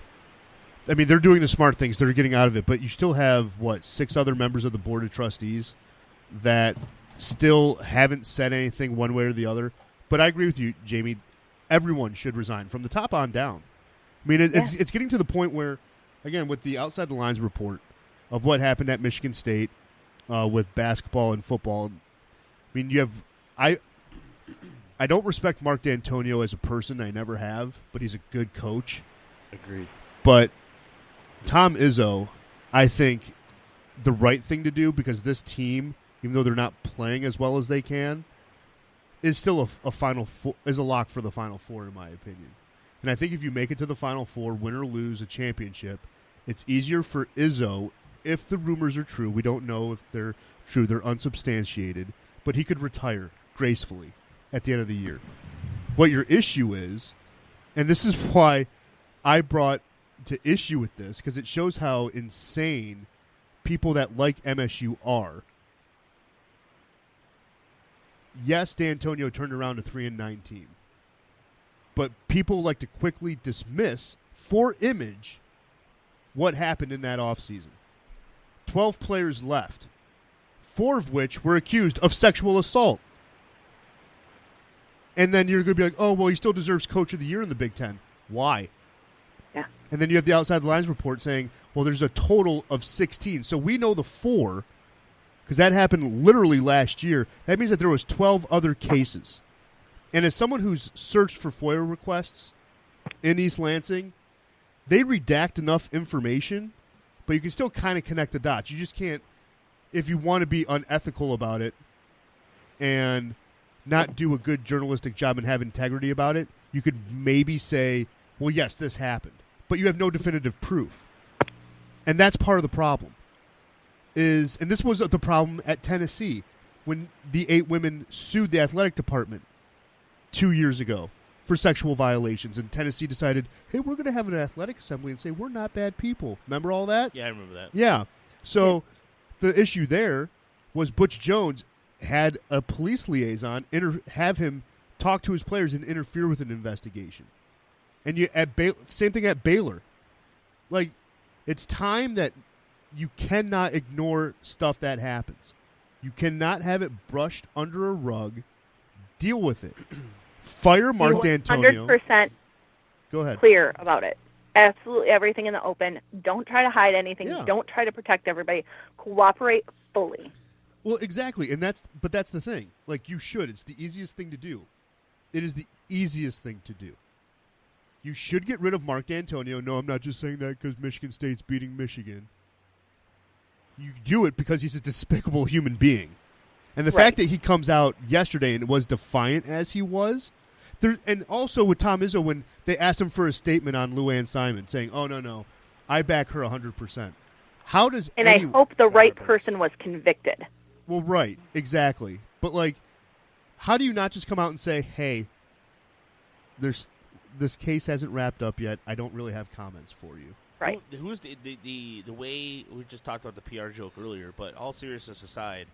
Speaker 7: I mean, they're doing the smart things. They're getting out of it. But you still have, 6 other members of the Board of Trustees that still haven't said anything one way or the other. But I agree with you, Jamie. everyone should resign from the top on down. I mean, it's getting to the point where, again, with the Outside the Lines report of what happened at Michigan State with basketball and football. I mean, I don't respect Mark D'Antonio as a person. I never have, but he's a good coach.
Speaker 12: Agreed.
Speaker 7: But Tom Izzo, I think the right thing to do, because this team, even though they're not playing as well as they can, is still is a lock for the Final Four, in my opinion. And I think if you make it to the Final Four, win or lose a championship, it's easier for Izzo, if the rumors are true. We don't know if they're true. They're unsubstantiated. But he could retire gracefully at the end of the year. What your issue is, and this is why I brought to issue with this, because it shows how insane people that like MSU are. Yes, D'Antonio turned around a 3-9 team. But people like to quickly dismiss, for image, what happened in that offseason. 12 players left, 4 of which were accused of sexual assault. And then you're going to be like, oh, well, he still deserves Coach of the Year in the Big Ten. Why?
Speaker 9: Yeah.
Speaker 7: And then you have the Outside the Lines report saying, well, there's a total of 16. So we know the 4, because that happened literally last year. That means that there was 12 other cases. And as someone who's searched for FOIA requests in East Lansing, they redact enough information, but you can still kind of connect the dots. You just can't, if you want to be unethical about it and not do a good journalistic job and have integrity about it, you could maybe say, well, yes, this happened. But you have no definitive proof. And that's part of the problem. And this was the problem at Tennessee when the 8 women sued the athletic department 2 years ago for sexual violations. And Tennessee decided, hey, we're going to have an athletic assembly and say we're not bad people. Remember all that?
Speaker 6: Yeah, I remember that.
Speaker 7: Yeah. So the issue there was Butch Jones had a police liaison have him talk to his players and interfere with an investigation. And same thing at Baylor. Like, it's time that you cannot ignore stuff that happens. You cannot have it brushed under a rug. Deal with it. Fire Mark D'Antonio.
Speaker 9: 100%
Speaker 7: Go ahead.
Speaker 9: Clear about it. Absolutely everything in the open. Don't try to hide anything.
Speaker 7: Yeah.
Speaker 9: Don't try to protect everybody. Cooperate fully.
Speaker 7: Well, exactly, and that's the thing. Like, you should. It's the easiest thing to do. It is the easiest thing to do. You should get rid of Mark D'Antonio. No, I'm not just saying that because Michigan State's beating Michigan. You do it because he's a despicable human being. And the fact that he comes out yesterday and was defiant as he was, and also with Tom Izzo when they asked him for a statement on Luann Simon saying, oh, no, I back her 100%. How does
Speaker 9: I hope the right person was convicted.
Speaker 7: Well, right, exactly. But, like, how do you not just come out and say, hey, this case hasn't wrapped up yet. I don't really have comments for you.
Speaker 9: Right.
Speaker 6: Who's the way we just talked about the PR joke earlier, but all seriousness aside,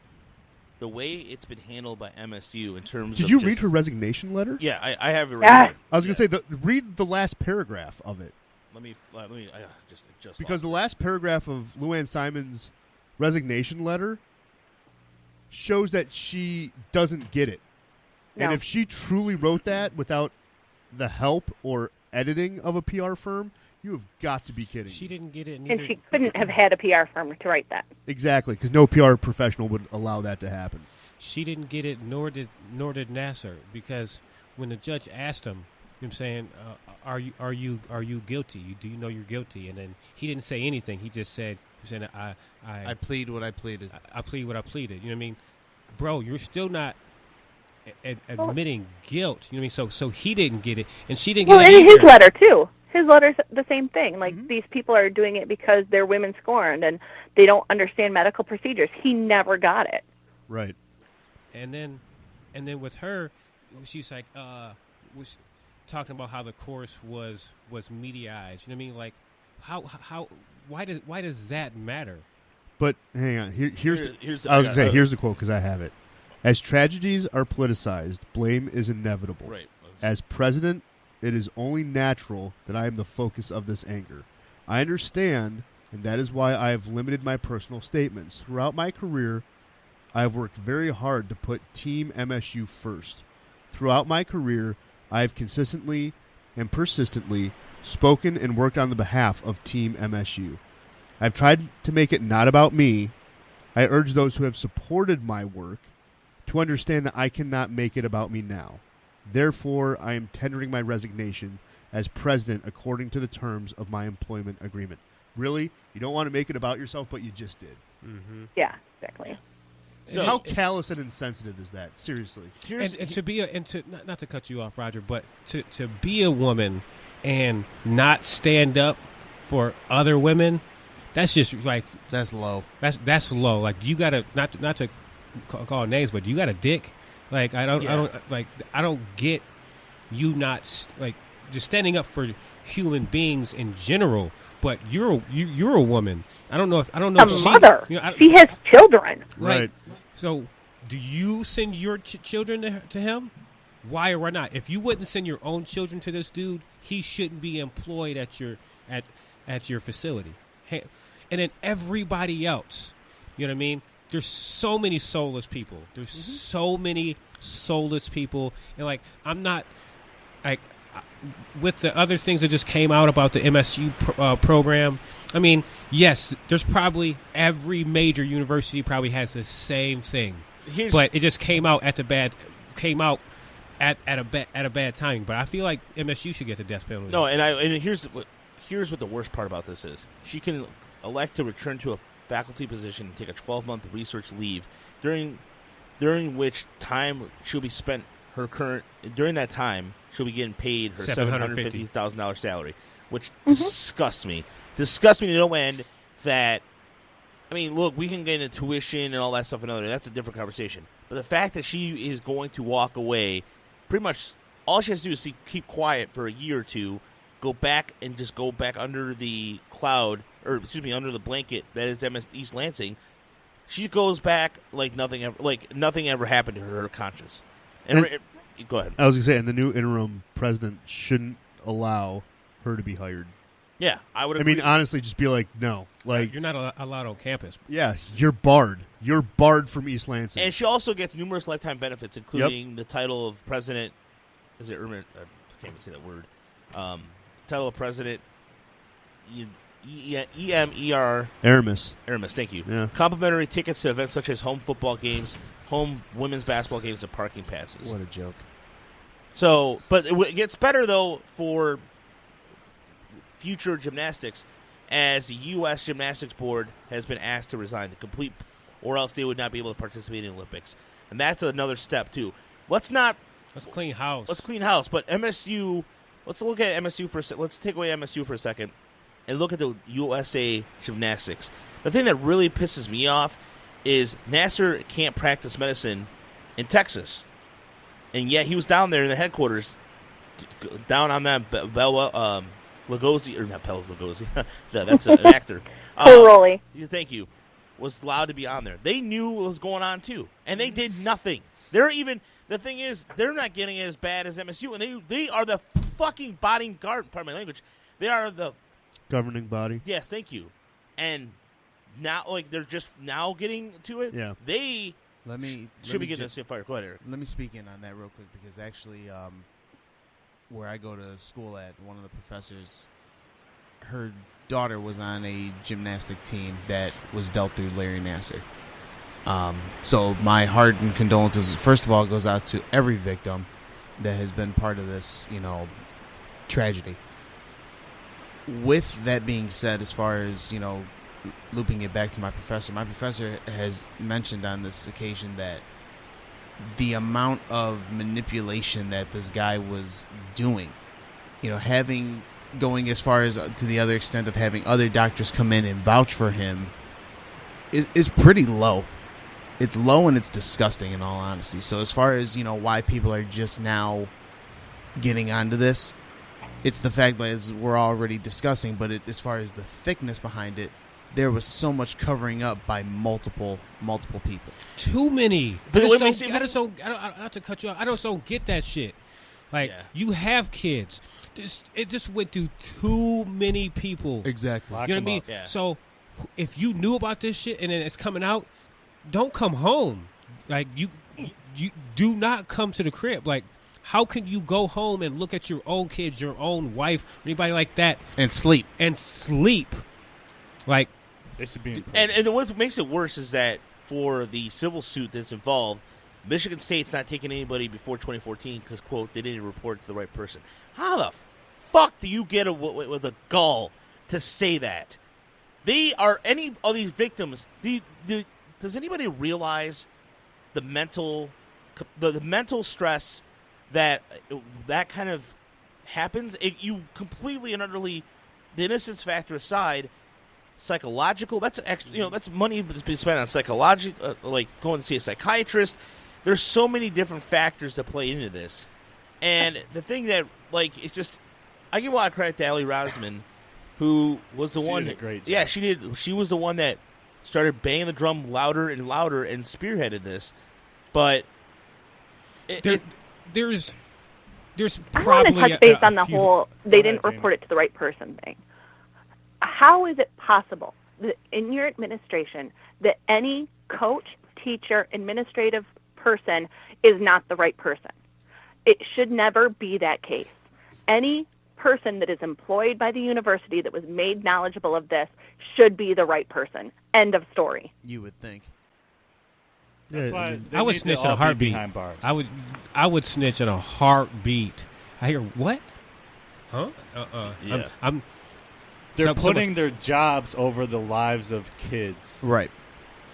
Speaker 6: the way it's been handled by MSU in terms of
Speaker 7: Did you read her resignation letter?
Speaker 6: Yeah, I have it right here.
Speaker 7: I was going to say, read the last paragraph of it.
Speaker 6: Let me just
Speaker 7: because the last paragraph of Luann Simon's resignation letter shows that she doesn't get it.
Speaker 9: No.
Speaker 7: And if she truly wrote that without the help or editing of a PR firm, you have got to be kidding.
Speaker 10: She didn't get it.
Speaker 9: And she couldn't have had a PR firm to write that.
Speaker 7: Exactly, because no PR professional would allow that to happen.
Speaker 10: She didn't get it, nor did Nasser, because when the judge asked him, you know what I'm saying, are you guilty? Do you know you're guilty? And then he didn't say anything. He just said, I
Speaker 11: plead what I pleaded.
Speaker 10: I plead what I pleaded. You know what I mean? Bro, you're still not admitting guilt. You know what I mean? So he didn't get it, and she didn't get it
Speaker 9: either.
Speaker 10: either.
Speaker 9: His letter, too. His letter's the same thing. Like, these people are doing it because they're women scorned, and they don't understand medical procedures. He never got it.
Speaker 7: Right.
Speaker 10: And then with her, she's like, was talking about how the course was mediaized. You know what I mean? Like, why does that matter?
Speaker 7: But hang on, here's the quote because I have it. As tragedies are politicized, blame is inevitable.
Speaker 6: Right.
Speaker 7: As president, it is only natural that I am the focus of this anger. I understand, and that is why I have limited my personal statements. Throughout my career, I have worked very hard to put Team MSU first. Throughout my career, I have consistently and persistently spoken and worked on the behalf of Team MSU. I've tried to make it not about me. I urge those who have supported my work to understand that I cannot make it about me now. Therefore, I am tendering my resignation as president according to the terms of my employment agreement. Really? You don't want to make it about yourself, but you just did.
Speaker 10: Mm-hmm.
Speaker 9: Yeah, exactly.
Speaker 7: So how callous and insensitive is that? Seriously.
Speaker 10: And to be not to cut you off, Roger, but to be a woman and not stand up for other women, that's just like
Speaker 11: that's low.
Speaker 10: That's low. Like you gotta not to call names, but you got a dick. Like I don't get you not like just standing up for human beings in general. But you're a woman. I don't know if
Speaker 9: a mother. She has children.
Speaker 10: Right. So, do you send your children to him? Why or why not? If you wouldn't send your own children to this dude, he shouldn't be employed at your facility. Hey, and then everybody else, you know what I mean? There's so many soulless people. There's so many soulless people, and like I'm not like. With the other things that just came out about the MSU program, I mean, yes, there's probably every major university probably has the same thing, but it just came out at a bad timing. But I feel like MSU should get the death penalty.
Speaker 6: No, and here's what the worst part about this is: she can elect to return to a faculty position and take a 12-month research leave, during which time she'll be spent. During that time, she'll be getting paid her $750,000 salary, which disgusts me. Disgusts me to no end. That, I mean, look, we can get into tuition and all that stuff another. That's a different conversation. But the fact that she is going to walk away, pretty much all she has to do is keep quiet for a year or two, go back under the cloud, under the blanket that is MS East Lansing. She goes back like nothing ever happened to her conscience. And go ahead.
Speaker 7: I was going to say, and the new interim president shouldn't allow her to be hired.
Speaker 6: Yeah, I would agree.
Speaker 7: I mean, honestly, just be like, no. Like,
Speaker 10: you're not allowed on campus.
Speaker 7: Yeah, you're barred. You're barred from East Lansing.
Speaker 6: And she also gets numerous lifetime benefits, including the title of president. Is it Ermin? I can't even say that word. Title of president. EMER.
Speaker 7: Aramis,
Speaker 6: thank you.
Speaker 7: Yeah.
Speaker 6: Complimentary tickets to events such as home football games, home women's basketball games, and parking passes.
Speaker 11: What a joke.
Speaker 6: So, but it gets better, though, for future gymnastics, as the U.S. Gymnastics Board has been asked to resign to complete, or else they would not be able to participate in the Olympics. And that's another step, too. Let's
Speaker 10: clean house.
Speaker 6: Let's clean house. But MSU, let's look at MSU let's take away MSU for a second and look at the USA Gymnastics. The thing that really pisses me off is Nasser can't practice medicine in Texas. And yet he was down there in the headquarters, down on that Lugosi, or not Bella Lugosi. No, that's an actor.
Speaker 9: Rolly.
Speaker 6: Thank you. Was allowed to be on there. They knew what was going on, too. And they did nothing. The thing is, they're not getting as bad as MSU. And they are the fucking bodyguard, pardon my language. They are the
Speaker 7: governing body.
Speaker 6: Yeah, thank you. And now, like, they're just now getting to it.
Speaker 7: Yeah.
Speaker 6: They should be getting a fire. Go ahead, Eric.
Speaker 11: Let me speak in on that real quick, because actually, where I go to school at, one of the professors, her daughter was on a gymnastic team that was dealt through Larry Nasser. So my heart and condolences, first of all, goes out to every victim that has been part of this, tragedy. With that being said, as far as, looping it back to my professor has mentioned on this occasion that the amount of manipulation that this guy was doing, going as far as to the other extent of having other doctors come in and vouch for him is pretty low. It's low and it's disgusting, in all honesty. So as far as, why people are just now getting onto this, it's the fact that, as we're already discussing, but as far as the thickness behind it, there was so much covering up by multiple people.
Speaker 10: Too many.
Speaker 6: But
Speaker 10: not to cut you off, I just don't get that shit. Like, you have kids. It just went through too many people.
Speaker 11: Exactly.
Speaker 10: You know what I mean?
Speaker 6: Yeah.
Speaker 10: So if you knew about this shit and then it's coming out, don't come home. Like, you do not come to the crib. Like, how can you go home and look at your own kids, your own wife, anybody like that,
Speaker 11: and sleep?
Speaker 10: Like,
Speaker 12: it should be.
Speaker 6: And what makes it worse is that for the civil suit that's involved, Michigan State's not taking anybody before 2014 because, quote, they didn't report to the right person. How the fuck do you get with a gall to say that? They are any of these victims. Does anybody realize the mental stress that kind of happens? You completely and utterly, the innocence factor aside, psychological. That's extra. That's money that's been spent on psychological, like going to see a psychiatrist. There's so many different factors that play into this, and the thing that it's just, I give a lot of credit to Allie Rosman, who was the one.
Speaker 12: Did a great job.
Speaker 6: Yeah, she did. She was the one that started banging the drum louder and louder and spearheaded this. But
Speaker 10: there's
Speaker 9: I want to
Speaker 10: probably
Speaker 9: touch base on the
Speaker 10: few-
Speaker 9: whole they didn't report it to the right person thing. How is it possible that in your administration that any coach, teacher, administrative person is not the right person? It should never be that case. Any person that is employed by the university that was made knowledgeable of this should be the right person. End of story.
Speaker 11: You would think.
Speaker 12: That's why they
Speaker 10: I would
Speaker 12: need to
Speaker 10: snitch in
Speaker 12: all
Speaker 10: a
Speaker 12: be
Speaker 10: heartbeat.
Speaker 12: behind bars.
Speaker 10: I would snitch in a heartbeat. I hear what? Huh?
Speaker 6: Yeah.
Speaker 12: They're putting their jobs over the lives of kids.
Speaker 11: Right.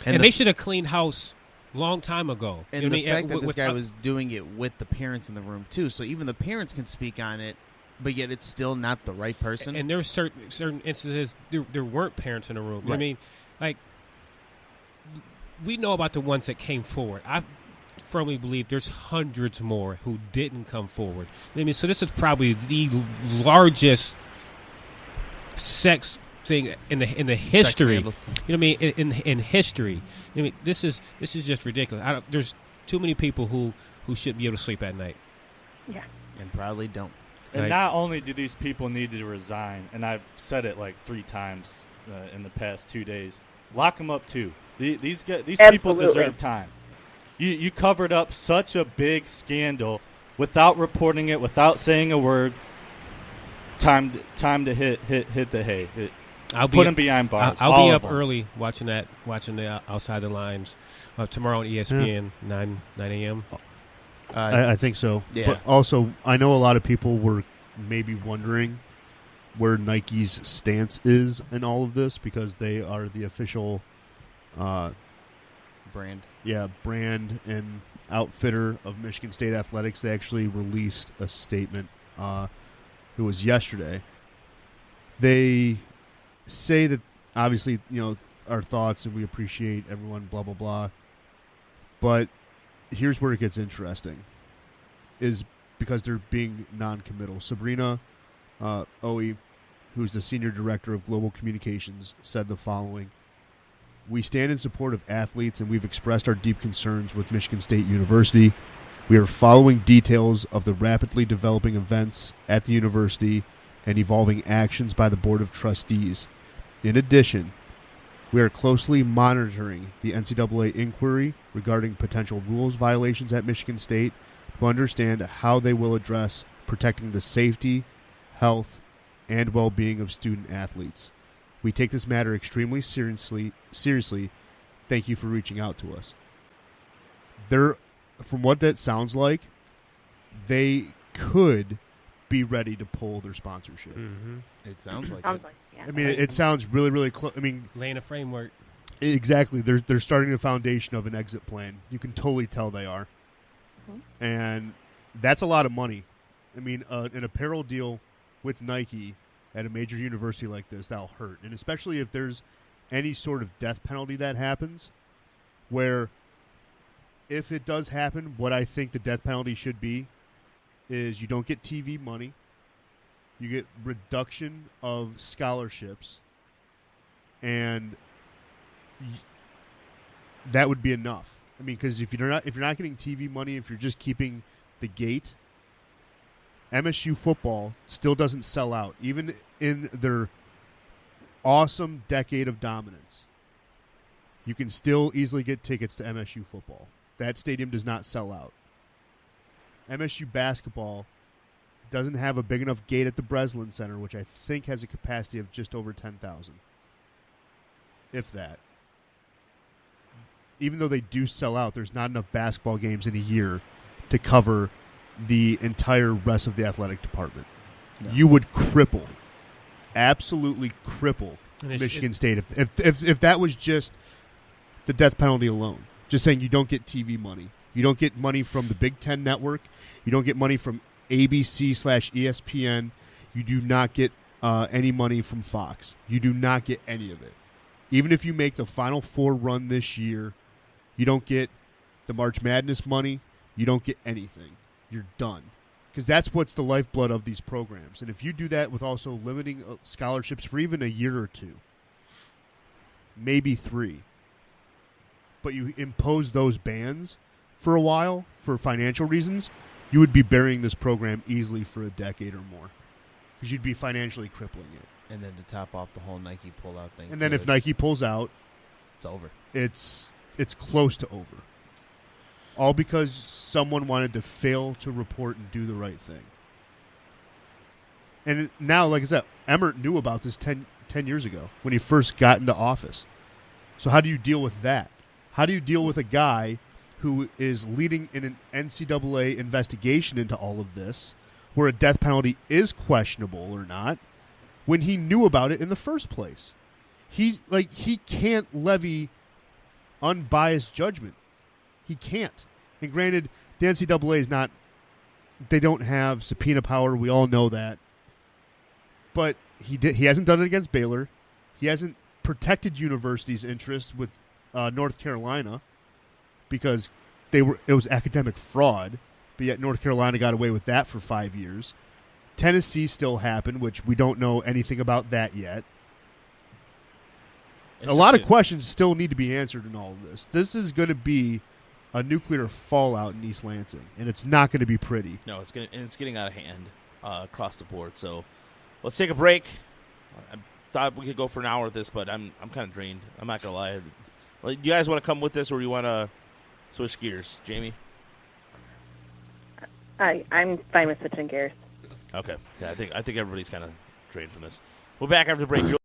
Speaker 10: And they should have cleaned house long time ago.
Speaker 11: And
Speaker 10: You know
Speaker 11: the
Speaker 10: what I mean?
Speaker 11: fact that this
Speaker 10: With-
Speaker 11: guy was doing it with the parents in the room too, so even the parents can speak on it, but yet it's still not the right person.
Speaker 10: And there's certain instances there weren't parents in the room. You know what I
Speaker 11: Right.
Speaker 10: mean, like, we know about the ones that came forward. I firmly believe there's hundreds more who didn't come forward. You know what I mean, so this is probably the largest sex thing in the history. You know what I mean? In history. You know what I mean, this is just ridiculous. There's too many people who shouldn't be able to sleep at night.
Speaker 9: Yeah.
Speaker 11: And probably don't.
Speaker 12: And
Speaker 10: Right.
Speaker 12: not only do these people need to resign, and I've said it like 3 times in the past 2 days, lock them up too. These people
Speaker 9: Absolutely.
Speaker 12: deserve time. You covered up such a big scandal without reporting it, without saying a word. Time to hit the hay. Put them behind bars.
Speaker 10: I'll be
Speaker 12: all
Speaker 10: up
Speaker 12: of them.
Speaker 10: early watching the Outside the Lines tomorrow on ESPN 9 a.m.
Speaker 7: I think so.
Speaker 11: Yeah.
Speaker 7: But also, I know a lot of people were maybe wondering where Nike's stance is in all of this because they are the official
Speaker 11: brand.
Speaker 7: Yeah, brand and outfitter of Michigan State Athletics. They actually released a statement. It was yesterday. They say that obviously, our thoughts and we appreciate everyone, blah, blah, blah. But here's where it gets interesting, is because they're being non-committal. Sabrina Oe, who's the Senior Director of Global Communications, said the following: "We stand in support of athletes and we've expressed our deep concerns with Michigan State University. We are following details of the rapidly developing events at the university and evolving actions by the Board of Trustees. In addition, we are closely monitoring the NCAA inquiry regarding potential rules violations at Michigan State to understand how they will address protecting the safety, health, and well-being of student athletes. We take this matter extremely seriously. Thank you for reaching out to us." From what that sounds like, they could be ready to pull their sponsorship.
Speaker 10: Mm-hmm.
Speaker 11: It sounds like
Speaker 9: Sounds
Speaker 11: it.
Speaker 9: like, yeah.
Speaker 7: I mean, it sounds really, really close. I mean,
Speaker 10: Laying a framework.
Speaker 7: exactly. They're starting the foundation of an exit plan. You can totally tell they are.
Speaker 9: Mm-hmm.
Speaker 7: And that's a lot of money. I mean, an apparel deal with Nike at a major university like this, that'll hurt. And especially if there's any sort of death penalty that happens, where if it does happen, what I think the death penalty should be is you don't get TV money, you get reduction of scholarships, and that would be enough. I mean, because if you're not getting TV money, if you're just keeping the gate, MSU football still doesn't sell out, even in their awesome decade of dominance. You can still easily get tickets to MSU football. That stadium does not sell out. MSU basketball doesn't have a big enough gate at the Breslin Center, which I think has a capacity of just over 10,000, if that. Even though they do sell out, there's not enough basketball games in a year to cover the entire rest of the athletic department. No. You would cripple, absolutely cripple Michigan State if that was just the death penalty alone. Just saying you don't get TV money. You don't get money from the Big Ten Network. You don't get money from ABC/ESPN. You do not get any money from Fox. You do not get any of it. Even if you make the Final Four run this year, you don't get the March Madness money. You don't get anything. You're done. Because that's what's the lifeblood of these programs. And if you do that with also limiting scholarships for even a year or two, maybe 3, but you impose those bans for a while for financial reasons, you would be burying this program easily for a decade or more. Because you'd be financially crippling it.
Speaker 11: And then to top off the whole Nike pull-out thing.
Speaker 7: And then if Nike pulls out,
Speaker 11: it's over.
Speaker 7: It's close to over. All because someone wanted to fail to report and do the right thing. And now, like I said, Emmert knew about this 10 years ago when he first got into office. So how do you deal with that? How do you deal with a guy who is leading in an NCAA investigation into all of this, where a death penalty is questionable or not, when he knew about it in the first place? He can't levy unbiased judgment. He can't. And granted, the NCAA is not, they don't have subpoena power. We all know that. But he hasn't done it against Baylor. He hasn't protected universities' interests with North Carolina because it was academic fraud, but yet North Carolina got away with that for 5 years. Tennessee still happened, which we don't know anything about that yet. A lot of questions still need to be answered in all of this. This is going to be a nuclear fallout in East Lansing, and it's not going to be pretty.
Speaker 6: No, it's getting out of hand across the board. So let's take a break. I thought we could go for an hour with this, but I'm kind of drained. I'm not going to lie. Do you guys want to come with this, or do you want to switch gears? Jamie?
Speaker 9: I'm fine with switching gears.
Speaker 6: Okay. Yeah, I think everybody's kind of drained from this. We're back after the break.